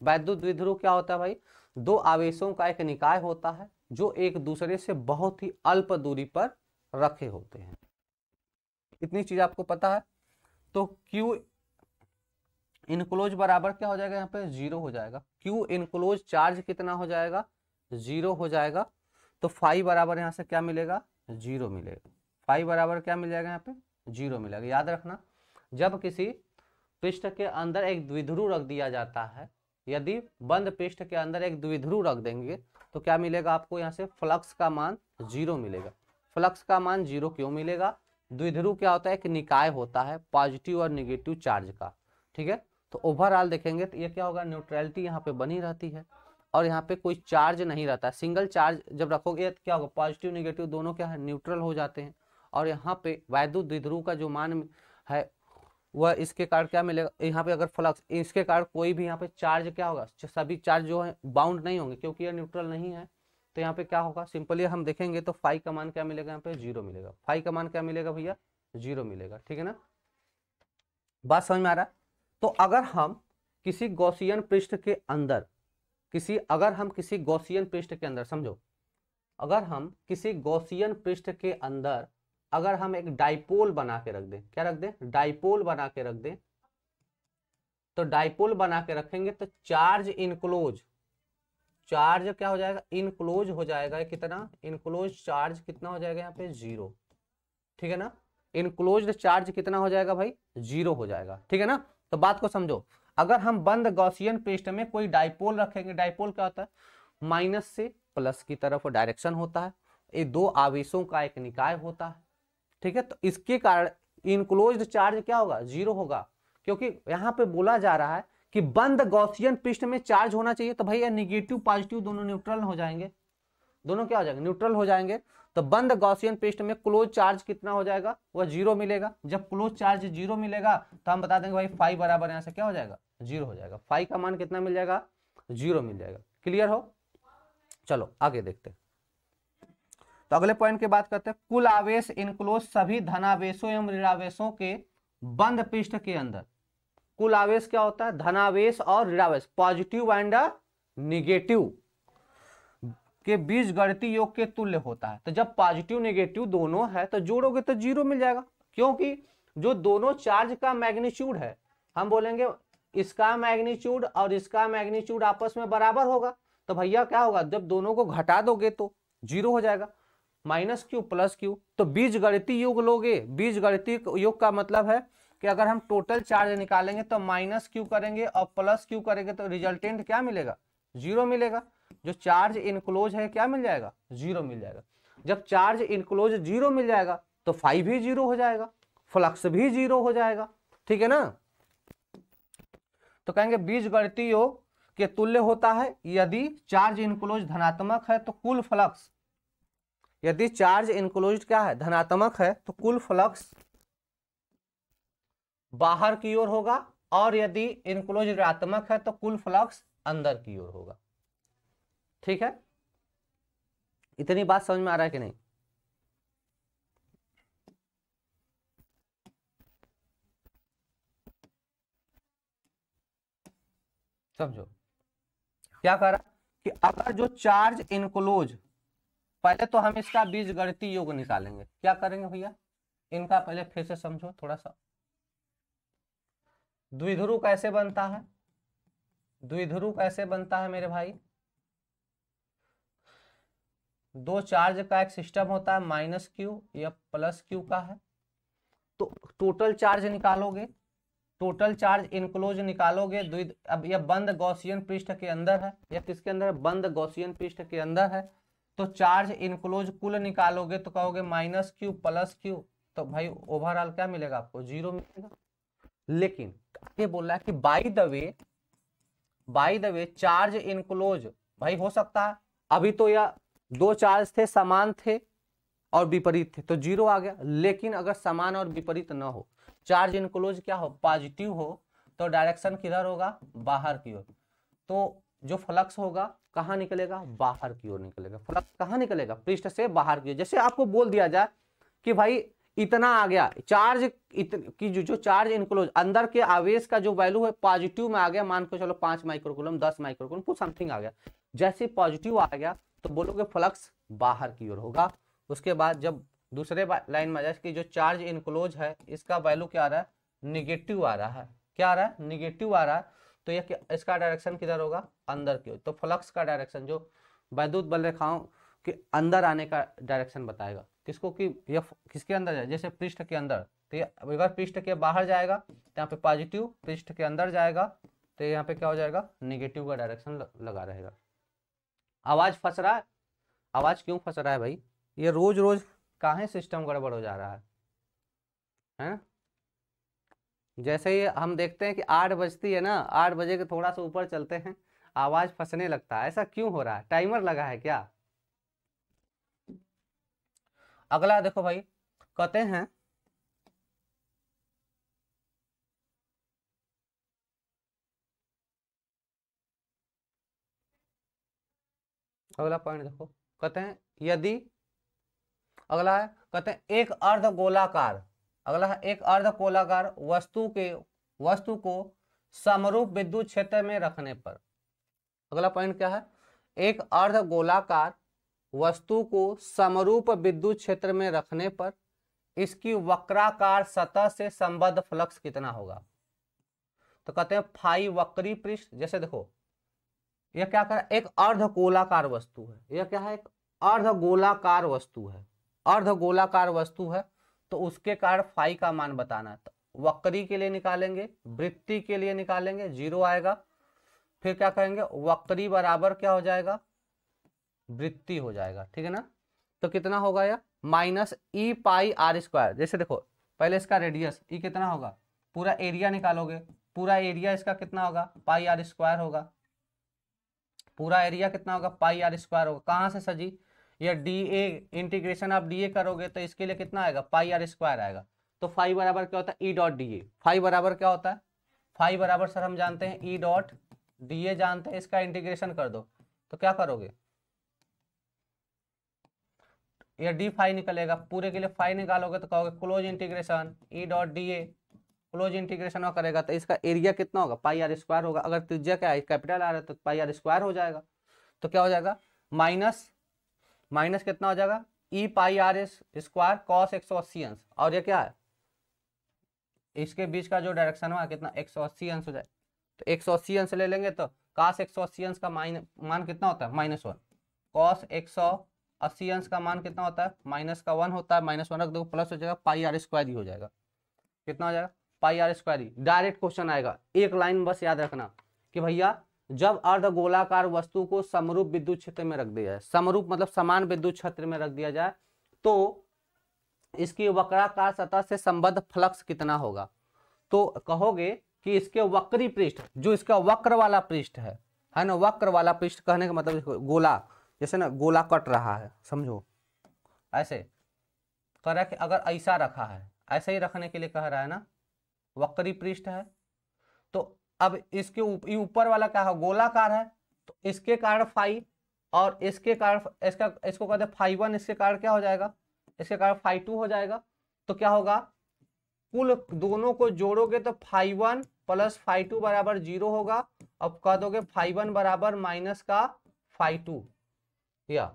वैद्युत द्विध्रुव क्या होता है भाई, दो आवेशों का एक निकाय होता है जो एक दूसरे से बहुत ही अल्प दूरी पर रखे होते हैं। इतनी चीज आपको पता है। तो Q इनक्लोज बराबर क्या हो जाएगा, यहाँ पे 0 हो जाएगा। Q इनक्लोज चार्ज कितना हो जाएगा, 0 हो जाएगा। तो फाई बराबर यहाँ से क्या मिलेगा, 0 मिलेगा। फाई बराबर क्या मिल जाएगा, यहाँ पे 0 मिलेगा। याद रखना, जब किसी पृष्ठ के अंदर एक द्विध्रुव रख दिया जाता है, यदि बंद पृष्ठ के अंदर एक द्विध्रुव रख देंगे तो क्या मिलेगा आपको, यहाँ से फ्लक्स का मान 0 मिलेगा। फ्लक्स का मान 0 क्यों मिलेगा, द्विध्रुव क्या होता है, एक निकाय होता है पॉजिटिव और निगेटिव चार्ज का, ठीक है। तो ओवरऑल देखेंगे तो ये क्या होगा, न्यूट्रलिटी यहाँ पे बनी रहती है, और यहाँ पे कोई चार्ज नहीं रहता। सिंगल चार्ज जब रखोगे तो क्या होगा, पॉजिटिव निगेटिव दोनों क्या है, न्यूट्रल हो जाते हैं। और यहाँ पे वैद्युत द्विध्रुव का जो मान है वह इसके कारण क्या मिलेगा, यहाँ पे अगर फ्लक्स, इसके कारण कोई भी यहाँ पे चार्ज क्या होगा, सभी चार्ज जो है बाउंड नहीं होंगे क्योंकि ये न्यूट्रल नहीं है। तो यहाँ पे क्या होगा, सिंपली हम देखेंगे तो फाई का मान क्या मिलेगा, यहाँ पे 0 मिलेगा। फाई का मान क्या मिलेगा भैया, 0 मिलेगा, ठीक है ना। बात समझ में आ रहा है। तो अगर हम किसी गॉसियन पृष्ठ के अंदर, किसी गॉसियन पृष्ठ के अंदर, समझो, अगर हम किसी गॉसियन पृष्ठ के अंदर अगर हम एक डाइपोल बना के रख दें, क्या रख दें, डाइपोल बना के रख दें, तो डाइपोल बना के रखेंगे तो चार्ज इनक्लोज, चार्ज क्या हो जाएगा, इनक्लोज हो जाएगा। कितना इनक्लोज चार्ज कितना हो जाएगा, यहाँ पे 0, ठीक है ना। इनक्लोज्ड चार्ज कितना हो जाएगा भाई, 0 हो जाएगा, ठीक है ना। तो बात को समझो, अगर हम बंद गॉसियन पृष्ठ में कोई डाइपोल रखेंगे, डाइपोल क्या होता है, माइनस से प्लस की तरफ डायरेक्शन होता है, ये दो आवेशों का एक निकाय होता है, ठीक है। तो इसके कारण इनक्लोज्ड चार्ज क्या होगा, 0 होगा, क्योंकि यहाँ पे बोला जा रहा है कि बंद गॉसियन पृष्ठ में चार्ज होना चाहिए। तो भैया निगेटिव पॉजिटिव दोनों न्यूट्रल हो जाएंगे, दोनों क्या हो जाएंगे, न्यूट्रल हो जाएंगे। तो बंद गॉसियन पृष्ठ में क्लोज चार्ज कितना हो जाएगा, वह 0 मिलेगा। जब क्लोज चार्ज 0 मिलेगा तो हम बता देंगे भाई फाई बराबर यहाँ से क्या हो जाएगा, 0 हो जाएगा। फाई का मान कितना मिल जाएगा, 0 मिल जाएगा। क्लियर हो, चलो आगे देखते हैं। तो अगले पॉइंट की बात करते हैं, कुल आवेश इनक्लोज सभी धनावेशों एवं ऋणावेशों के बंद पृष्ठ के अंदर। कुल आवेश क्या होता है? धनावेश और ऋणावेश, पॉजिटिव एंड निगेटिव के बीच गणितीय योग के तुल्य होता है। तो जब पॉजिटिव नेगेटिव दोनों है तो जोड़ोगे तो जीरो मिल जाएगा, क्योंकि जो दोनों चार्ज का मैग्नीट्यूड है, हम बोलेंगे इसका मैग्नीट्यूड और इसका मैग्नीट्यूड आपस में बराबर होगा, तो भैया क्या होगा, जब दोनों को घटा दोगे तो जीरो हो जाएगा, माइनस क्यू प्लस क्यू। तो बीज गणितीय योग लोगे, बीज गणितीय योग का मतलब है कि अगर हम टोटल चार्ज निकालेंगे तो माइनस क्यू करेंगे और प्लस क्यू करेंगे तो रिजल्टेंट क्या मिलेगा? जीरो मिलेगा। जो चार्ज इनक्लोज है क्या मिल जाएगा? जीरो मिल जाएगा। जब चार्ज इनक्लोज जीरो मिल जाएगा तो फाइव भी जीरो हो जाएगा, फ्लक्स भी जीरो हो जाएगा, ठीक है ना। तो कहेंगे बीज गणितीय योग के तुल्य होता है यदि चार्ज इनक्लोज धनात्मक है तो कुल फ्लक्स, यदि चार्ज इनक्लोज क्या है? धनात्मक है तो कुल फ्लक्स बाहर की ओर होगा, और यदि इनक्लोज ऋणात्मक है तो कुल फ्लक्स अंदर की ओर होगा। ठीक है, इतनी बात समझ में आ रहा है कि नहीं? समझो क्या कह रहा कि अगर जो चार्ज इनक्लोज, पहले तो हम इसका बीजगणितीय योग निकालेंगे। क्या करेंगे भैया, इनका पहले फिर से समझो थोड़ा सा। द्विध्रुव कैसे बनता है? द्विध्रुव कैसे बनता है मेरे भाई? दो चार्ज का एक सिस्टम होता है, माइनस क्यू या प्लस क्यू का है। तो टोटल चार्ज निकालोगे, टोटल चार्ज इनक्लोज निकालोगे, अब यह बंद गॉसियन पृष्ठ के अंदर है, या किसके अंदर है? बंद गॉसियन पृष्ठ के अंदर है। तो चार्ज इनक्लोज कुल निकालोगे तो कहोगे माइनस क्यू प्लस क्यू, तो भाई ओवरऑल क्या मिलेगा आपको? जीरो मिलेगा। लेकिन ये बोल रहा है कि by the way charge enclose, भाई हो सकता है अभी तो यह दो चार्ज थे, समान थे और विपरीत थे तो जीरो आ गया, लेकिन अगर समान और विपरीत न हो, चार्ज इनक्लोज क्या हो? पॉजिटिव हो, तो डायरेक्शन किधर होगा? बाहर की ओर। तो जो फ्लक्स होगा कहाँ निकलेगा? बाहर की ओर निकलेगा। फ्लक्स कहाँ निकलेगा? पृष्ठ से बाहर की ओर। जैसे आपको बोल दिया जाए कि भाई इतना आ गया चार्ज, की जो चार्ज इनक्लोज अंदर के आवेश का जो वैल्यू है पॉजिटिव में आ गया, मान के चलो 5 माइक्रोकूलम 10 माइक्रोकूलम कुछ समथिंग आ गया, जैसे पॉजिटिव आ गया तो बोलोगे फ्लक्स बाहर की ओर होगा। उसके बाद जब दूसरे लाइन में आ जाए कि जो चार्ज इनक्लोज है इसका वैल्यू क्या आ रहा है? निगेटिव आ रहा है। क्या आ रहा है? निगेटिव आ रहा है। तो ये इसका डायरेक्शन किधर होगा? अंदर की ओर। तो फ्लक्स का डायरेक्शन जो वैद्युत बल रेखाओं के अंदर आने का डायरेक्शन बताएगा किसको, कि यह किसके अंदर जाए? जैसे पृष्ठ के अंदर, तो अगर पृष्ठ के बाहर जाएगा तो यहाँ पे पॉजिटिव, पृष्ठ के अंदर जाएगा तो यहाँ पे क्या हो जाएगा? निगेटिव का डायरेक्शन लगा रहेगा। आवाज फंस रहा है? आवाज क्यों फंस रहा है भाई? ये रोज रोज काहे सिस्टम गड़बड़ हो जा रहा है? जैसे ही हम देखते हैं कि 8 बजती है ना, 8 बजे के थोड़ा सा ऊपर चलते हैं, आवाज फंसने लगता है। ऐसा क्यों हो रहा है? टाइमर लगा है क्या? अगला देखो भाई, कहते हैं अगला पॉइंट देखो, कहते हैं यदि, अगला है कहते हैं एक अर्धगोलाकार, अगला है एक अर्धगोलाकार वस्तु को समरूप विद्युत क्षेत्र में रखने पर। अगला पॉइंट क्या है? एक अर्धगोलाकार वस्तु को समरूप विद्युत क्षेत्र में रखने पर इसकी वक्राकार सतह से संबद्ध फ्लक्स कितना होगा? तो कहते हैं फाई वक्री पृष्ठ। जैसे देखो यह क्या कर, एक अर्धगोलाकार वस्तु है, यह क्या है? एक अर्धगोलाकार वस्तु है, अर्धगोलाकार वस्तु है, तो उसके कारण फाई का मान बताना है। तो वक्री के लिए निकालेंगे, वृत्ति के लिए निकालेंगे, जीरो आएगा। फिर क्या करेंगे? वक्री बराबर क्या हो जाएगा? वृत्ति हो जाएगा, ठीक है ना। तो कितना होगा यह? Minus E pi are square. जैसे देखो पहले इसका रेडियस ई कितना होगा? पूरा एरिया निकालोगे, पूरा एरिया इसका कितना होगा? पाई आर स्क्वायर होगा। पूरा एरिया कितना होगा? पाई आर स्क्वायर होगा। कहाँ से सजी? ये डी ए, इंटीग्रेशन आप डी ए करोगे तो इसके लिए कितना आएगा? पाई आर स्क्वायर आएगा। तो फाई बराबर क्या होता है? E dot D A. Phi बराबर क्या होता है? फाई बराबर सर हम जानते हैं ई डॉट डी ए जानते हैं, इसका इंटीग्रेशन कर दो तो क्या करोगे? ये डी फाई निकलेगा, पूरे के लिए फाई निकालोगे तो कहोगे close integration E dot D ए, क्लोज इंटीग्रेशन करेगा तो इसका एरिया कितना होगा, पाई आर स्क्वायर होगा। अगर त्रिज्या क्या है, कैपिटल आर है तो पाई आर स्क्वायर हो जाएगा। तो क्या हो जाएगा, माइनस माइनस कितना हो जाएगा, ई pi R S square cos 180 अंश, और ये क्या है, इसके बीच का जो डायरेक्शन हुआ कितना 180 अंश हो जाए। तो 180 अंश ले लेंगे तो कॉस 180 अंश का मान कितना होता है, -1। कॉस 180 अंश का मान कितना होता है, -1 होता है। -1 रख दो, प्लस हो जाएगा पाई आर स्क्वायर ही हो जाएगा। कितना हो जाएगा, पाई आर स्क्वायर ही। डायरेक्ट क्वेश्चन आएगा, एक लाइन बस याद रखना कि भैया जब अर्धगोलाकार वस्तु को समरूप विद्युत क्षेत्र में रख दिया जाए, समरूप मतलब समान विद्युत क्षेत्र में रख दिया जाए, तो इसकी वक्राकार सतह से संबद्ध फ्लक्स कितना होगा। तो कहोगे कि इसके वक्री पृष्ठ, जो इसका वक्र वाला पृष्ठ है ना, वक्र वाला पृष्ठ कहने का मतलब गोला, जैसे ना गोला कट रहा है, समझो ऐसे कह रहा है कि अगर ऐसा रखा है, ऐसे ही रखने के लिए कह रहा है ना, वक्री पृष्ठ है। तो अब इसके ऊपर वाला क्या है, गोलाकार है, तो इसके कारण फाई और इसके कारण इसको कहते हैं फाई 1, इसके कारण क्या हो जाएगा, इसके कारण फाई 2 हो जाएगा। तो क्या होगा, कुल दोनों को जोड़ोगे तो फाई 1 प्लस फाई 2 बराबर 0 होगा। अब कह दोगे फाई 1 बराबर माइनस का फाई 2, या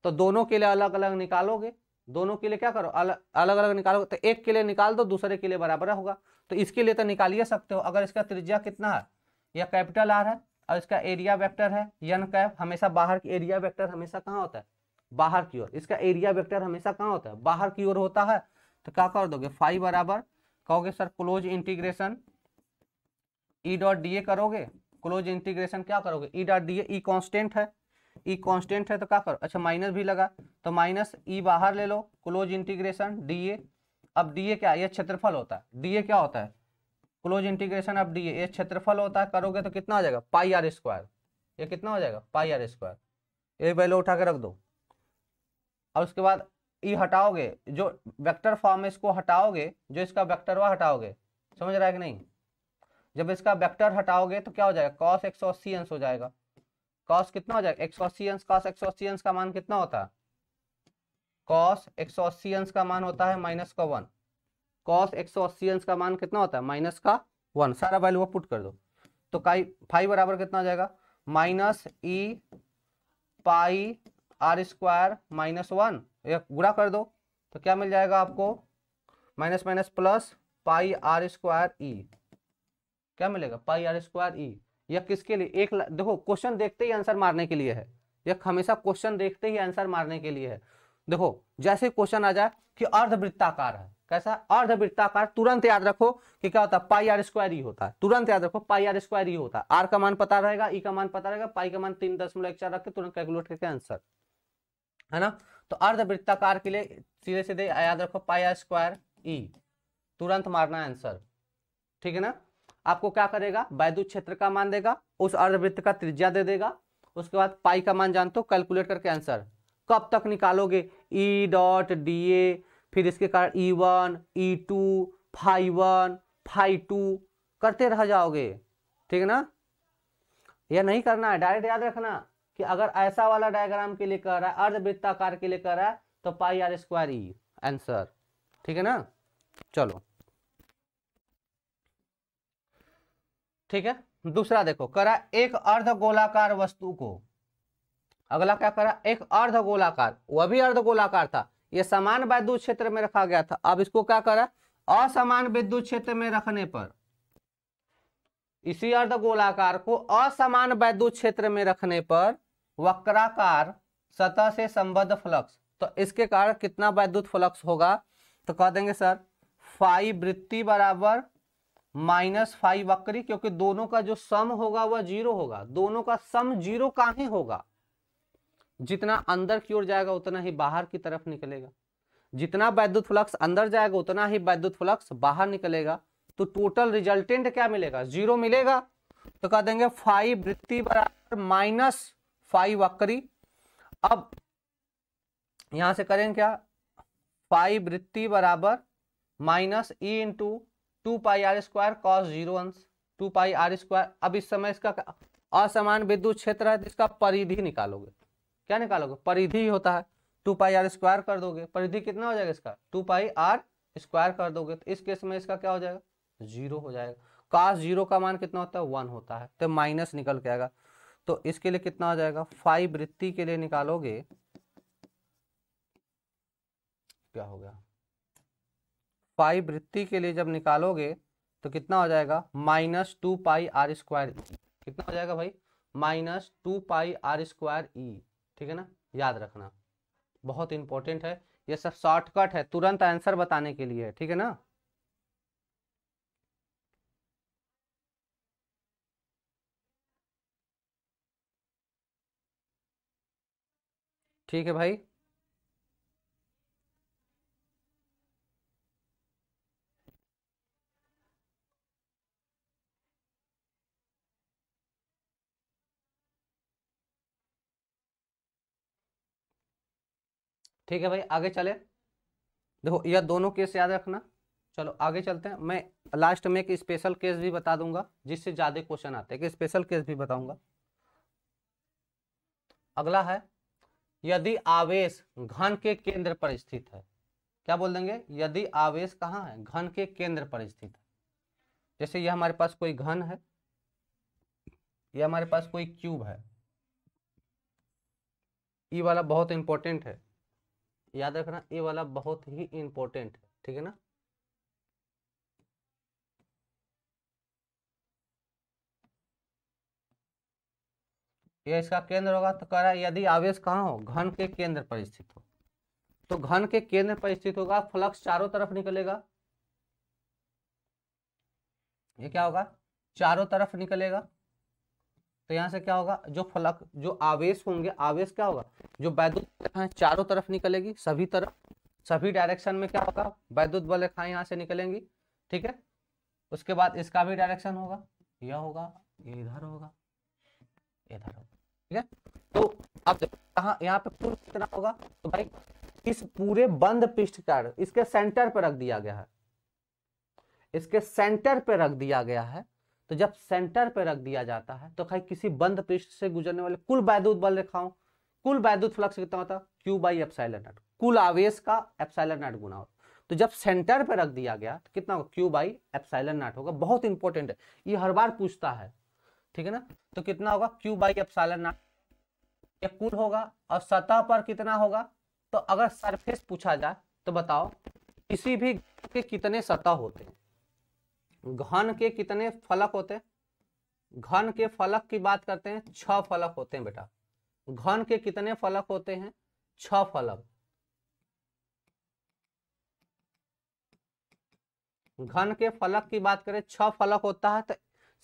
तो दोनों के लिए अलग अलग निकालोगे, दोनों के लिए क्या करो, अलग अलग निकालोगे, तो एक के लिए निकाल दो, दूसरे के लिए बराबर होगा। तो इसके लिए तो निकाल ही सकते हो। अगर इसका त्रिज्या कितना है, यह कैपिटल आर है और इसका एरिया वेक्टर है एन कैप, हमेशा बाहर की एरिया वेक्टर हमेशा कहाँ होता है, बाहर की ओर। इसका एरिया वेक्टर हमेशा कहाँ होता है, बाहर की ओर होता है। तो क्या कर दोगे, फाई बराबर कहोगे sir close integration E dot D ए करोगे, क्लोज इंटीग्रेशन क्या करोगे, ई डॉट डी ए, ई कॉन्स्टेंट है, ई कॉन्स्टेंट है तो क्या करो, अच्छा माइनस भी लगा तो माइनस ई बाहर ले लो, क्लोज इंटीग्रेशन डी ए। अब डी ए क्या है, ये क्षेत्रफल होता है, डी ए क्या होता है, क्लोज इंटीग्रेशन अब डी ए, ये क्षेत्रफल होता है, करोगे तो कितना हो जाएगा, पाई आर स्क्वायर। ये कितना हो जाएगा, पाई आर स्क्वायर। ये वैल्यू उठा के रख दो। और उसके बाद ई हटाओगे, जो वेक्टर फॉर्म है इसको हटाओगे, जो इसका वेक्टर हुआ हटाओगे, समझ रहा है कि नहीं। जब इसका वेक्टर हटाओगे तो क्या हो जाएगा, कॉस 180 अंश हो जाएगा। कॉस कितना हो जाएगा, 180 अंश। कॉस 180 अंश का मान कितना होता है, कॉस 180 अंश का मान होता है -1। कॉस 180 अंश का मान कितना होता है, -1। सारा वैल्यू पुट कर दो तो फाई बराबर कितना हो जाएगा, -ई पाई आर स्क्वायर -1। एक गुणा कर दो तो क्या मिल जाएगा आपको, minus minus plus pi are square e. क्या मिलेगा, पाई आर स्क्वायर ई। यह किसके लिए, एक देखो क्वेश्चन देखते ही आंसर मारने के लिए है, यह हमेशा क्वेश्चन देखते ही आंसर मारने के लिए है। देखो जैसे क्वेश्चन आ जाए कि अर्धवृत्ताकार है, कैसा अर्धवृत्ताकार, तुरंत याद रखो कि क्या होता है, पाई आर स्क्वायर ई होता है। तुरंत याद रखो पाई आर स्क्वायर ई होता है। आर का मान पता रहेगा, ई का मान पता रहेगा, पाई का मान 3.14 रख के तुरंत कैलकुलेट करके आंसर, है ना। तो अर्धवृत्ताकार के लिए सीधे सीधे याद रखो पाई आर स्क्वायर ई, तुरंत मारना आंसर, ठीक है ना। आपको क्या करेगा, वैद्युत क्षेत्र का मान देगा, उस अर्धवृत्त का त्रिज्या दे देगा, उसके बाद पाई का मान जानते हो, कैलकुलेट करके आंसर कब तक निकालोगे, ई डॉट डी ए, फिर इसके कारण E1 E2 फाई 1 फाई 2 करते रह जाओगे, ठीक है ना। यह नहीं करना है, डायरेक्ट याद रखना कि अगर ऐसा वाला डायग्राम के लिए कर रहा है, अर्धवृत्ताकार के लिए कर रहा है, तो पाई आर स्क्वायर ई आंसर, ठीक है ना। चलो ठीक है, दूसरा देखो, करा एक अर्धगोलाकार वस्तु को, अगला क्या करा, एक अर्धगोलाकार, वह भी अर्धगोलाकार था, यह समान विद्युत क्षेत्र में रखा गया था। अब इसको क्या करा, असमान विद्युत क्षेत्र में रखने पर, इसी अर्धगोलाकार को असमान विद्युत क्षेत्र में रखने पर वक्राकार सतह से संबद्ध फ्लक्स, तो इसके कारण कितना विद्युत फ्लक्स होगा, तो कह देंगे सर फाई वृत्ति बराबर माइनस फाई वक्री, क्योंकि दोनों का जो सम होगा वह 0 होगा। दोनों का सम 0 काहे होगा, जितना अंदर की ओर जाएगा उतना ही बाहर की तरफ निकलेगा, जितना वैद्युत फ्लक्स अंदर जाएगा उतना ही वैद्युत फ्लक्स बाहर निकलेगा। तो टोटल रिजल्टेंट क्या मिलेगा, 0 मिलेगा। तो कह देंगे फाई वृत्ति बराबर माइनस फाई वक्री। अब यहां से करेंगे क्या, फाई वृत्ति बराबर minus E into 2 pi are square cos 0 अंश 2 पाई आर स्क्वायर। अब इस समय इसका असमान विद्युत क्षेत्र है, इसका परिधि निकालोगे, क्या निकालोगे, परिधि होता है, टू पाई आर स्क्वायर कर दोगे, परिधि कितना हो जाएगा इसका, टू पाई आर स्क्वायर कर दोगे, तो इस केस में इसका क्या हो जाएगा, जीरो हो जाएगा। काश जीरो का मान कितना होता है, वन होता है, तो माइनस निकल के आएगा। तो इसके लिए कितना हो जाएगा, फाइव वृत्ति के लिए निकालोगे, क्या हो गया, फाइव वृत्ति के लिए जब निकालोगे तो कितना हो जाएगा, minus two pi are square, कितना हो जाएगा भाई, minus two pi are square e. ठीक है ना, याद रखना, बहुत इंपॉर्टेंट है, ये सब शॉर्टकट है, तुरंत आंसर बताने के लिए है। ठीक है ना, ठीक है भाई। ठीक है भाई, आगे चले, देखो यह दोनों केस याद रखना। चलो आगे चलते हैं, मैं लास्ट में एक स्पेशल केस भी बता दूंगा जिससे ज्यादा क्वेश्चन आते हैं, कि स्पेशल केस भी बताऊंगा। अगला है, यदि आवेश घन के केंद्र पर स्थित है, क्या बोल देंगे, यदि आवेश कहाँ है, घन के केंद्र पर स्थित है। जैसे ये हमारे पास कोई घन है, ये हमारे पास कोई क्यूब है, ये वाला बहुत इंपॉर्टेंट है, याद रखना, ये वाला बहुत ही इंपॉर्टेंट है। ठीक है ना, ये इसका केंद्र होगा, तो कह रहा है यदि आवेश कहाँ हो, घन के केंद्र पर स्थित हो, तो घन के केंद्र पर स्थित होगा, फ्लक्स चारों तरफ निकलेगा, ये क्या होगा, चारों तरफ निकलेगा। तो यहाँ से क्या होगा, जो फ्लक्स, जो आवेश होंगे, आवेश क्या होगा, जो वैद्युत रेखाएं चारों तरफ निकलेगी, सभी तरफ, सभी डायरेक्शन में क्या होगा, वैद्युत बल रेखाएं यहाँ से निकलेंगी। ठीक है, उसके बाद इसका भी डायरेक्शन होगा, यह होगा, ये इधर होगा, इधर होगा। ठीक है, तो अब कहाँ, यहाँ पे कुल कितना होगा, तो भाई इस पूरे बंद पृष्ठ का इसके सेंटर पर रख दिया गया है, इसके सेंटर पे रख दिया गया है। तो जब सेंटर पे रख दिया जाता है तो भाई किसी बंद पृष्ठ से गुजरने वाले कुल वैद्युत बल रेखाओं, कुल वैद्युत फ्लक्स कितना होता है, क्यू बाई एप्सिलॉन नॉट, कुल आवेश का एप्सिलॉन नॉट गुना होता। तो जब सेंटर पे रख दिया गया तो कितना होगा, क्यू बाई एप्सिलॉन नॉट होगा, बहुत इंपॉर्टेंट है, ये हर बार पूछता है। ठीक है ना, तो कितना होगा, क्यू बाई एप्सिलॉन नॉट, ये कुल होगा, और सतह पर कितना होगा, तो अगर सरफेस पूछा जाए तो बताओ, किसी भी के कितने सतह होते हैं, घन के कितने फलक होते हैं, घन के फलक की बात करते हैं, 6 फलक होते हैं बेटा, घन के कितने फलक होते हैं, 6 फलक, घन के फलक की बात करें 6 फलक होता है, तो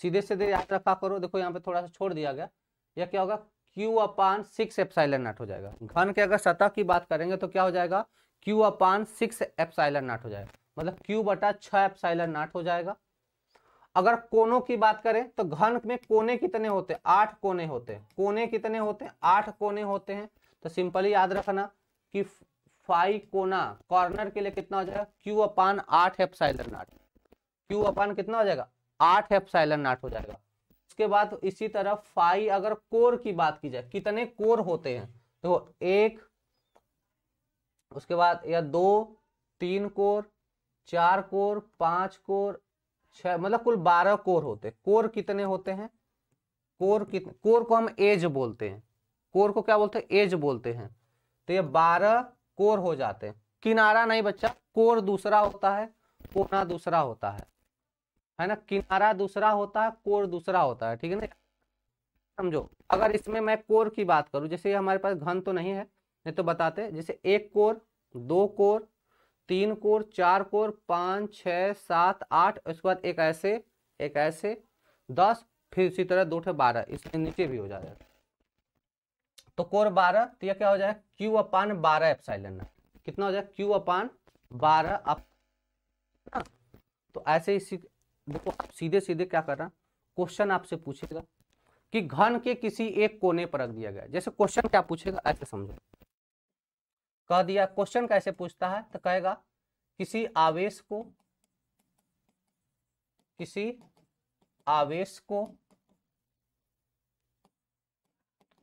सीधे सीधे याद रखा करो, देखो यहाँ पे थोड़ा सा छोड़ दिया गया, यह क्या होगा, क्यू अपान 6 एप्सिलॉन नॉट हो जाएगा। घन के अगर सतह की बात करेंगे तो क्या हो जाएगा, क्यू अपान 6 एप्सिलॉन नॉट हो जाएगा, मतलब क्यू बटा 6 एप्सिलॉन नॉट हो जाएगा। अगर कोनों की बात करें तो घन में कोने कितने होते हैं, 8 कोने होते हैं, कोने कितने होते हैं, 8 कोने होते हैं। तो सिंपली याद रखना कि फाई कोना, कॉर्नर के लिए कितना हो जाएगा, q upon 8 epsilon naught, q upon कितना हो जाएगा, 8 एप्सिलॉन नॉट हो जाएगा। उसके बाद इसी तरह फाई, अगर कोर की बात की जाए, कितने कोर होते हैं, तो एक, उसके बाद या 2, 3 कोर, 4 कोर, 5 कोर, 6, मतलब कुल 12 कोर होते हैं। कोर कितने होते हैं, कोर को हम एज बोलते हैं, कोर को क्या बोलते हैं, एज बोलते हैं। तो ये 12 कोर हो जाते हैं, किनारा नहीं बच्चा, कोर दूसरा होता है, कोना दूसरा होता है ना, किनारा दूसरा होता है, कोर दूसरा होता है। ठीक है ना, समझो, अगर इसमें मैं कोर की बात करूं, जैसे हमारे पास घन तो नहीं है, नहीं तो बताते, जैसे 1 कोर, 2 कोर, 3 कोर, 4 कोर, 5, 6, 7, 8, उसके बाद एक ऐसे, एक ऐसे, 10, फिर इसी तरह 2 12, इसके नीचे भी हो जाएगा। तो कोर 12, तो यह क्या हो जाएगा, क्यू अपान 12 एप्सिलॉन नॉट, कितना हो जाएगा, क्यू अपान 12 अप। तो ऐसे ही देखो, आप सीधे सीधे क्या करना, क्वेश्चन आपसे पूछेगा कि घन के किसी एक कोने पर रख दिया गया, जैसे क्वेश्चन क्या पूछेगा ऐसे समझो, कह दिया क्वेश्चन कैसे पूछता है, तो कहेगा किसी आवेश को, किसी आवेश को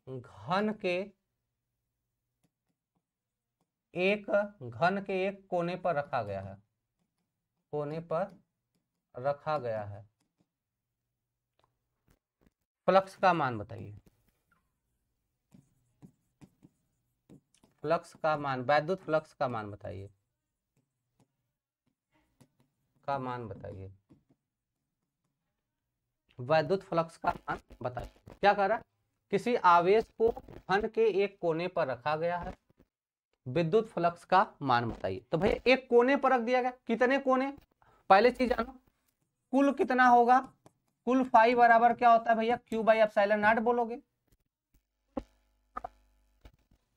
घन के एक घन के एक कोने पर रखा गया है, कोने पर रखा गया है, फ्लक्स का मान बताइए। फ्लक्स का मान, वैद्युत फ्लक्स का मान बताइए, का मान बताइए, वैद्युत फ्लक्स का मान बताइए। क्या कह रहा है, किसी आवेश को घन के एक कोने पर रखा गया है, विद्युत फ्लक्स का मान बताइए। तो भैया एक कोने पर रख दिया गया, कितने कोने, पहले चीज जानो, कुल कितना होगा, कुल फाई बराबर क्या होता है भैया, क्यू बाई एप्सिलॉन नॉट बोलोगे,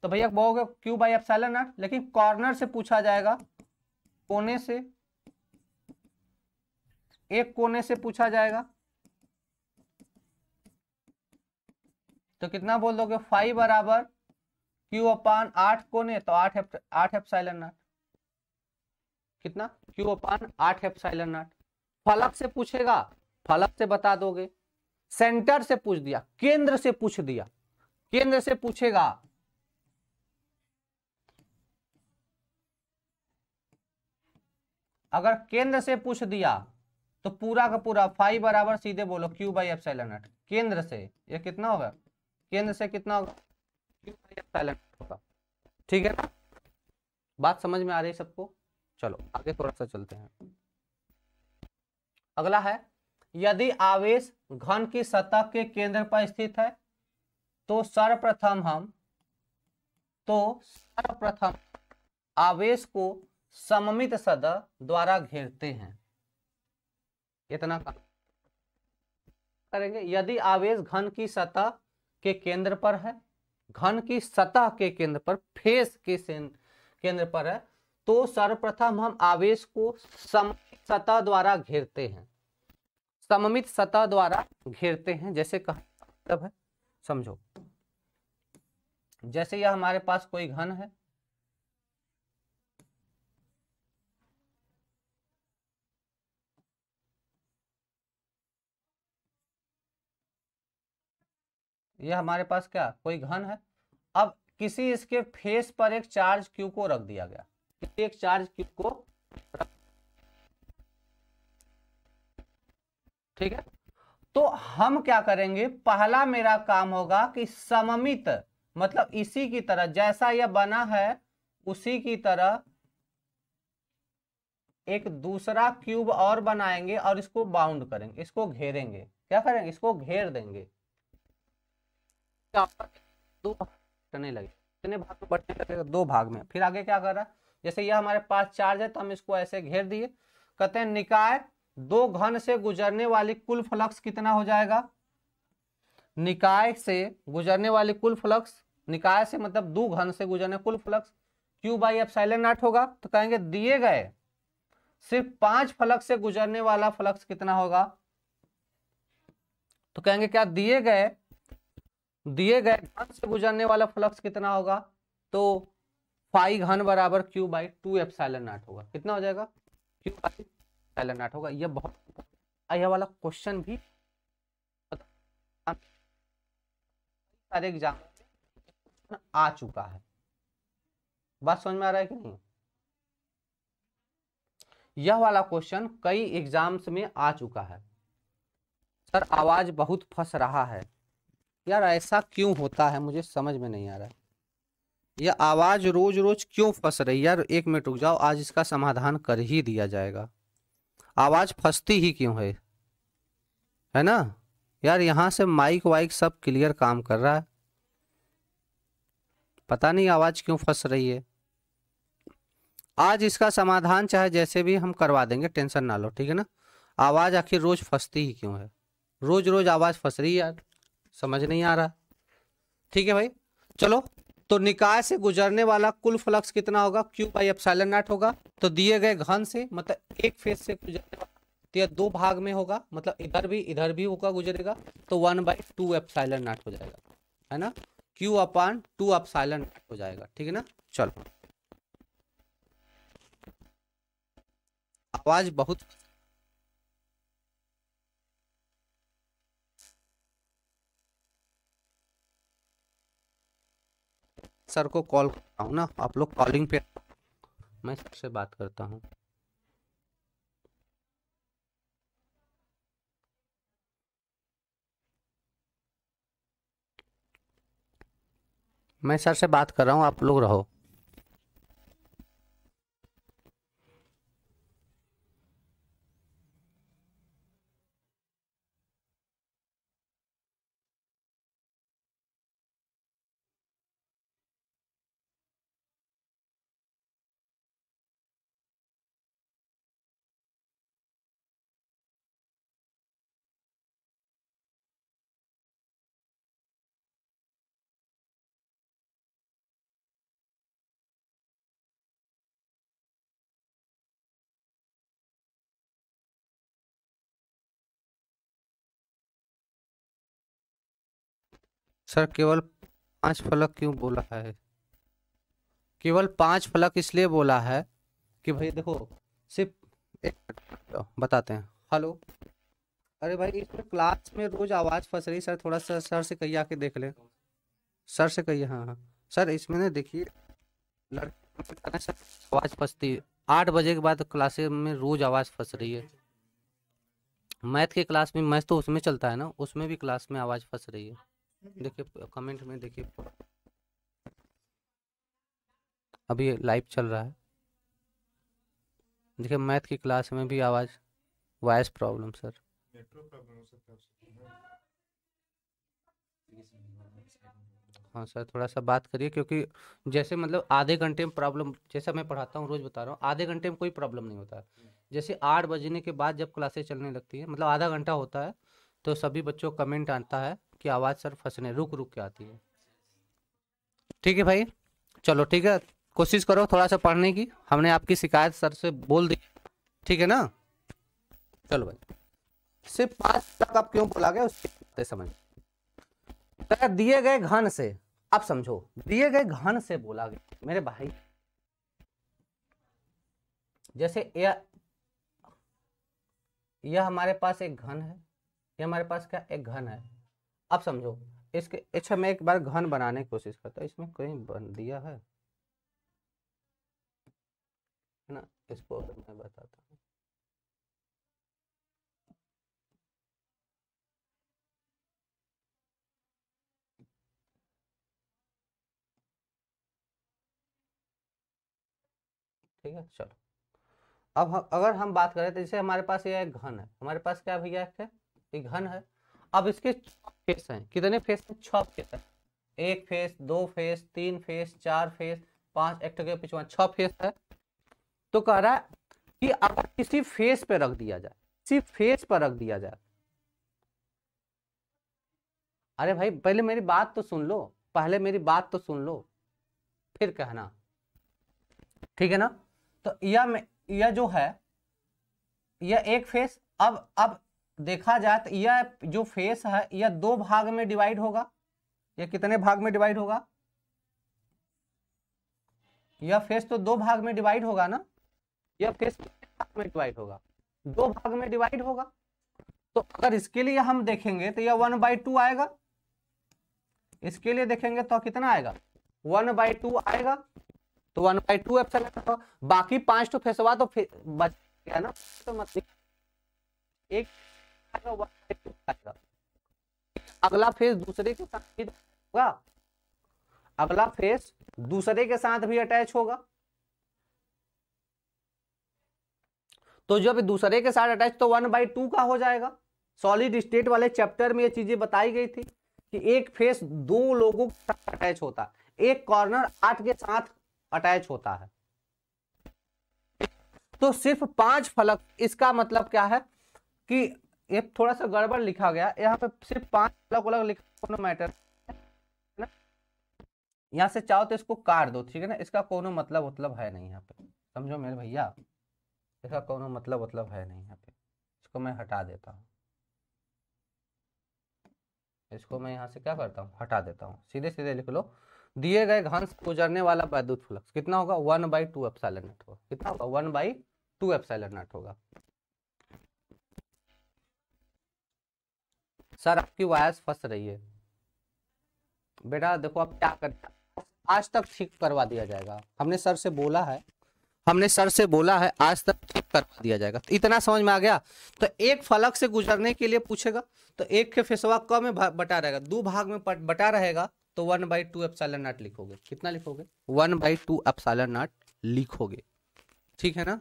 तो भैया बोलोगे क्यू बाई एप्सिलॉन नॉट, लेकिन कॉर्नर से पूछा जाएगा, कोने से, एक कोने से पूछा जाएगा, तो कितना बोल दोगे, फाइव बराबर क्यू अपान 8 कोने, तो 8 एप्सिलॉन नॉट, कितना, क्यू अपान 8 एप्सिलॉन नॉट। फलक से पूछेगा, फलक से बता दोगे, सेंटर से पूछ दिया, केंद्र से पूछ दिया, केंद्र से पूछेगा, अगर केंद्र से पूछ दिया तो पूरा का पूरा फाइव बराबर सीधे बोलो क्यू बाई एप्सिलॉन नॉट, केंद्र से ये कितना होगा, केंद्र से कितना होगा, क्यू बाई एप्सिलॉन नॉट होगा। ठीक है ना, बात समझ में आ रही है सबको। चलो आगे थोड़ा सा चलते हैं। अगला है, यदि आवेश घन की सतह के केंद्र पर स्थित है तो सर्वप्रथम आवेश को सममित सतह द्वारा घेरते हैं। इतना काम करेंगे। यदि आवेश घन की सतह के केंद्र पर है, घन की सतह के केंद्र पर, फेस के केंद्र पर है, तो सर्वप्रथम हम आवेश को सममित सतह द्वारा घेरते हैं, सममित सतह द्वारा घेरते हैं। जैसे कहा तब है, समझो, जैसे यह हमारे पास कोई घन है, यह हमारे पास क्या कोई घन है, अब किसी इसके फेस पर एक चार्ज क्यू को रख दिया गया, एक चार्ज क्यू को, ठीक है, तो हम क्या करेंगे, पहला मेरा काम होगा कि सममित, मतलब इसी की तरह जैसा यह बना है उसी की तरह एक दूसरा क्यूब और बनाएंगे और इसको बाउंड करेंगे, इसको घेरेंगे, क्या करेंगे, इसको घेर देंगे। दो करने लगे, कितने भाग में बढ़ने लगेगा, दो भाग में। फिर आगे क्या कर रहा है, जैसे यह हमारे पास चार्ज है तो हम इसको ऐसे घेर दिए, कहते हैं निकाय दो घन से गुजरने वाली कुल फ्लक्स कितना हो जाएगा, निकाय से गुजरने वाली कुल फ्लक्स, निकाय से मतलब दो घन से गुजरने कुल flux Q by epsilon not होगा। तो कहेंगे दिए गए सिर्फ 5 फ्लक्स से गुजरने वाला फ्लक्स कितना होगा, तो कहेंगे क्या, दिए गए घन से गुजरने वाला फ्लक्स कितना होगा, तो फाई घन बराबर क्यू बाई 2 एप्सिलॉन नॉट होगा, कितना हो जाएगा, क्यू बाई एप्सिलॉन नॉट होगा। यह बहुत, यह वाला क्वेश्चन भी सारे एग्जाम आ चुका है, बात समझ में आ रहा है कि नहीं, यह वाला क्वेश्चन कई एग्जाम्स में आ चुका है। सर आवाज बहुत फंस रहा है यार, ऐसा क्यों होता है मुझे समझ में नहीं आ रहा है, यह आवाज रोज रोज क्यों फंस रही यार, एक मिनट रुक जाओ, आज इसका समाधान कर ही दिया जाएगा। आवाज फंसती ही क्यों है ना यार, यहां से माइक वाइक सब क्लियर काम कर रहा है, पता नहीं आवाज क्यों फंस रही है। आज इसका समाधान चाहे जैसे भी हम करवा देंगे, टेंशन ना लो, ठीक है ना। आवाज आखिर रोज फंसती ही क्यों है, रोज रोज आवाज फंस रही है यार, समझ नहीं आ रहा। ठीक है भाई, चलो, तो निकाय से गुजरने वाला कुल फ्लक्स कितना होगा, क्यू बाई एप्सिलॉन नॉट होगा। तो दिए गए घन से, मतलब एक फेज से गुजरने वाला, तो यह दो भाग में होगा, मतलब इधर भी होगा गुजरेगा, तो 1/2 एप्सिलॉन नॉट हो जाएगा, है ना, क्यू अपान 2 एप्सिलॉन नॉट हो जाएगा, ठीक है ना। चलो, आवाज बहुत, सर को कॉल करता हूँ ना, आप लोग कॉलिंग पे, मैं सर से बात करता हूँ। मैं सर से बात कर रहा हूँ, आप लोग रहो। सर केवल 5 फलक क्यों बोला है? केवल 5 फलक इसलिए बोला है कि भाई देखो, सिर्फ एक मिनट बताते हैं। हेलो, अरे भाई इसमें क्लास में रोज आवाज फंस रही सर, थोड़ा सा सर से कहिए आके देख ले। सर से कहिए, हाँ हाँ। सर इसमें ना देखिए, लड़के का सर आवाज फंसती है, 8 बजे के बाद क्लासे में रोज आवाज फंस रही है। मैथ के क्लास में, मैथ तो उसमें चलता है ना, उसमें भी क्लास में आवाज फंस रही है। देखिए कमेंट में देखिए, अभी लाइव चल रहा है, देखिए मैथ की क्लास में भी आवाज, voice problem sir. Network problem हो सकता है। हाँ सर, थोड़ा सा बात करिए, क्योंकि जैसे मतलब आधे घंटे में प्रॉब्लम, जैसा मैं पढ़ाता हूँ रोज बता रहा हूँ, आधे घंटे में कोई प्रॉब्लम नहीं होता है। जैसे 8 बजने के बाद जब क्लासेस चलने लगती है, मतलब आधा घंटा होता है, तो सभी बच्चों को कमेंट आता है कि आवाज़ सर फंसने रुक रुक के आती है। ठीक है भाई, चलो ठीक है, कोशिश करो थोड़ा सा पढ़ने की, हमने आपकी शिकायत सर से बोल दी, ठीक है ना? चलो भाई, सिर्फ 5 तक आप क्यों बोला गया उसके समझ, दिए गए घन से, आप समझो, दिए गए घन से बोला गया मेरे भाई। जैसे यह हमारे पास एक घन है, ये हमारे पास क्या एक घन है। अब समझो इसके, अच्छा मैं एक बार घन बनाने की कोशिश करता हूँ, इसमें कहीं बन दिया है ना, इसको मैं बताता हूँ। ठीक है चलो, अब अगर हम बात करें तो जैसे हमारे पास ये एक घन है, हमारे पास क्या भैया एक घन है। अब इसके फेस हैं, कितने फेस हैं? 6 फेस है। 1 फेस, 2 फेस, 3 फेस, 4 फेस, 5, एक के पीछे 6 फेस है। तो कह रहा है कि अगर किसी फेस पे रख दिया जाए, किसी फेस पर रख दिया जाए, अरे भाई पहले मेरी बात तो सुन लो, पहले मेरी बात तो सुन लो, फिर कहना, ठीक है ना? तो यह जो है, यह एक फेस, अब देखा जाए तो यह जो फेस है यह 2 भाग में डिवाइड होगा। यह कितने भाग में डिवाइड होगा? यह फेस तो 2 भाग में डिवाइड होगा ना, यह फेस कितने भाग में डिवाइड होगा? 2 भाग में डिवाइड होगा। तो अगर इसके लिए हम देखेंगे तो यह 1/2 आएगा, इसके लिए देखेंगे तो कितना आएगा? 1/2 आएगा। तो 1/2 एप्सिलॉन, बाकी 5 तो फेसवा तो बच गया ना, तो मतलब एक आएगा, 1/2 आएगा। अगला फेस दूसरे के साथ भी होगा, अगला फेस दूसरे के साथ भी अटैच होगा। तो जब दूसरे के साथ अटैच तो 1/2 का हो जाएगा। सॉलिड स्टेट वाले चैप्टर में ये चीजें बताई गई थी कि एक फेस 2 लोगों के साथ अटैच होता है, एक कॉर्नर 8 के साथ अटैच होता है। तो सिर्फ 5 फलक, इसका मतलब क्या है कि ये थोड़ा सा गड़बड़ लिखा गया यहाँ पे, सिर्फ 5 अलग अलग लिखा, कोनो मैटर ना, यहाँ से चाहो तो इसको काट दो, ठीक है ना, इसका कोनो मतलब है नहीं यहाँ पे, समझो मेरे भैया, इसका कोनो मतलब है नहीं यहाँ पे, इसको मैं हटा देता हूँ, इसको मैं यहाँ से क्या करता हूँ, हटा देता हूँ, सीधे सीधे लिख लो, दिए गए घन से गुजरने वाला वैद्युत फ्लक्स कितना होगा? 1/2 एप्सिलॉन नॉट होगा। कितना होगा? 1/2 एप्सिलॉन नॉट होगा। सर आपकी वायर्स फंस रही है बेटा, देखो आप क्या करते हैं, आज तक ठीक करवा दिया जाएगा। हमने सर से बोला है, हमने सर से बोला है आज तक ठीक करवा दिया जाएगा। तो इतना समझ में आ गया। तो एक फलक से गुजरने के लिए पूछेगा तो एक के फेसवा क में बटा रहेगा, दो भाग में बटा रहेगा, तो 1/2 एप्सिलॉन नॉट लिखोगे। कितना लिखोगे? 1/2 एप्सिलॉन नॉट लिखोगे। ठीक है ना?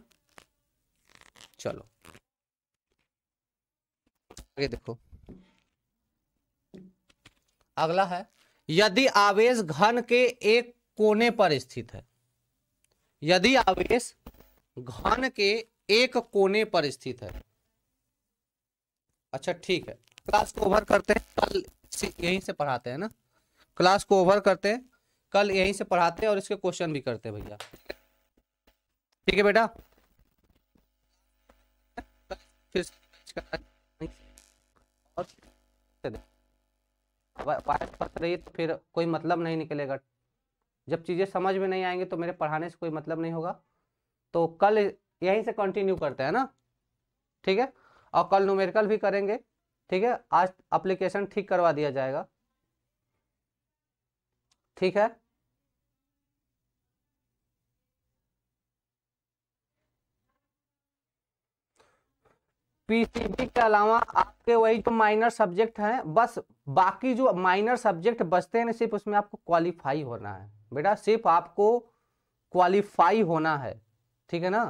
चलो आगे देखो, अगला है यदि आवेश घन के एक कोने पर स्थित है, यदि आवेश घन के एक कोने पर स्थित है। अच्छा ठीक है, क्लास को ओवर करते हैं, कल यहीं से पढ़ाते हैं ना, क्लास को ओवर करते हैं, कल यहीं से पढ़ाते हैं और इसके क्वेश्चन भी करते हैं भैया। ठीक है बेटा, फिर रही तो फिर कोई मतलब नहीं निकलेगा। जब चीजें समझ में नहीं आएंगी तो मेरे पढ़ाने से कोई मतलब नहीं होगा। तो कल यहीं से कंटिन्यू करते हैं ना, ठीक है? और कल न्यूमेरिकल भी करेंगे, ठीक है? आज एप्लीकेशन ठीक करवा दिया जाएगा, ठीक है? पीसीबी के अलावा आपके वही जो माइनर सब्जेक्ट हैं, बस बाकी जो माइनर सब्जेक्ट बचते हैं ना, सिर्फ उसमें आपको क्वालिफाई होना है बेटा, सिर्फ आपको क्वालिफाई होना है, ठीक है ना?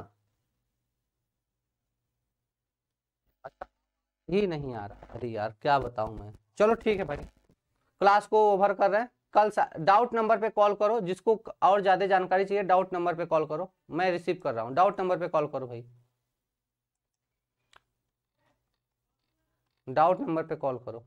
ही नहीं आ रहा, अरे यार क्या बताऊं मैं। चलो ठीक है भाई, क्लास को ओवर कर रहे हैं। कल डाउट नंबर पे कॉल करो, जिसको और ज्यादा जानकारी चाहिए डाउट नंबर पे कॉल करो, मैं रिसीव कर रहा हूँ। डाउट नंबर पे कॉल करो भाई, डाउट नंबर पे कॉल करो।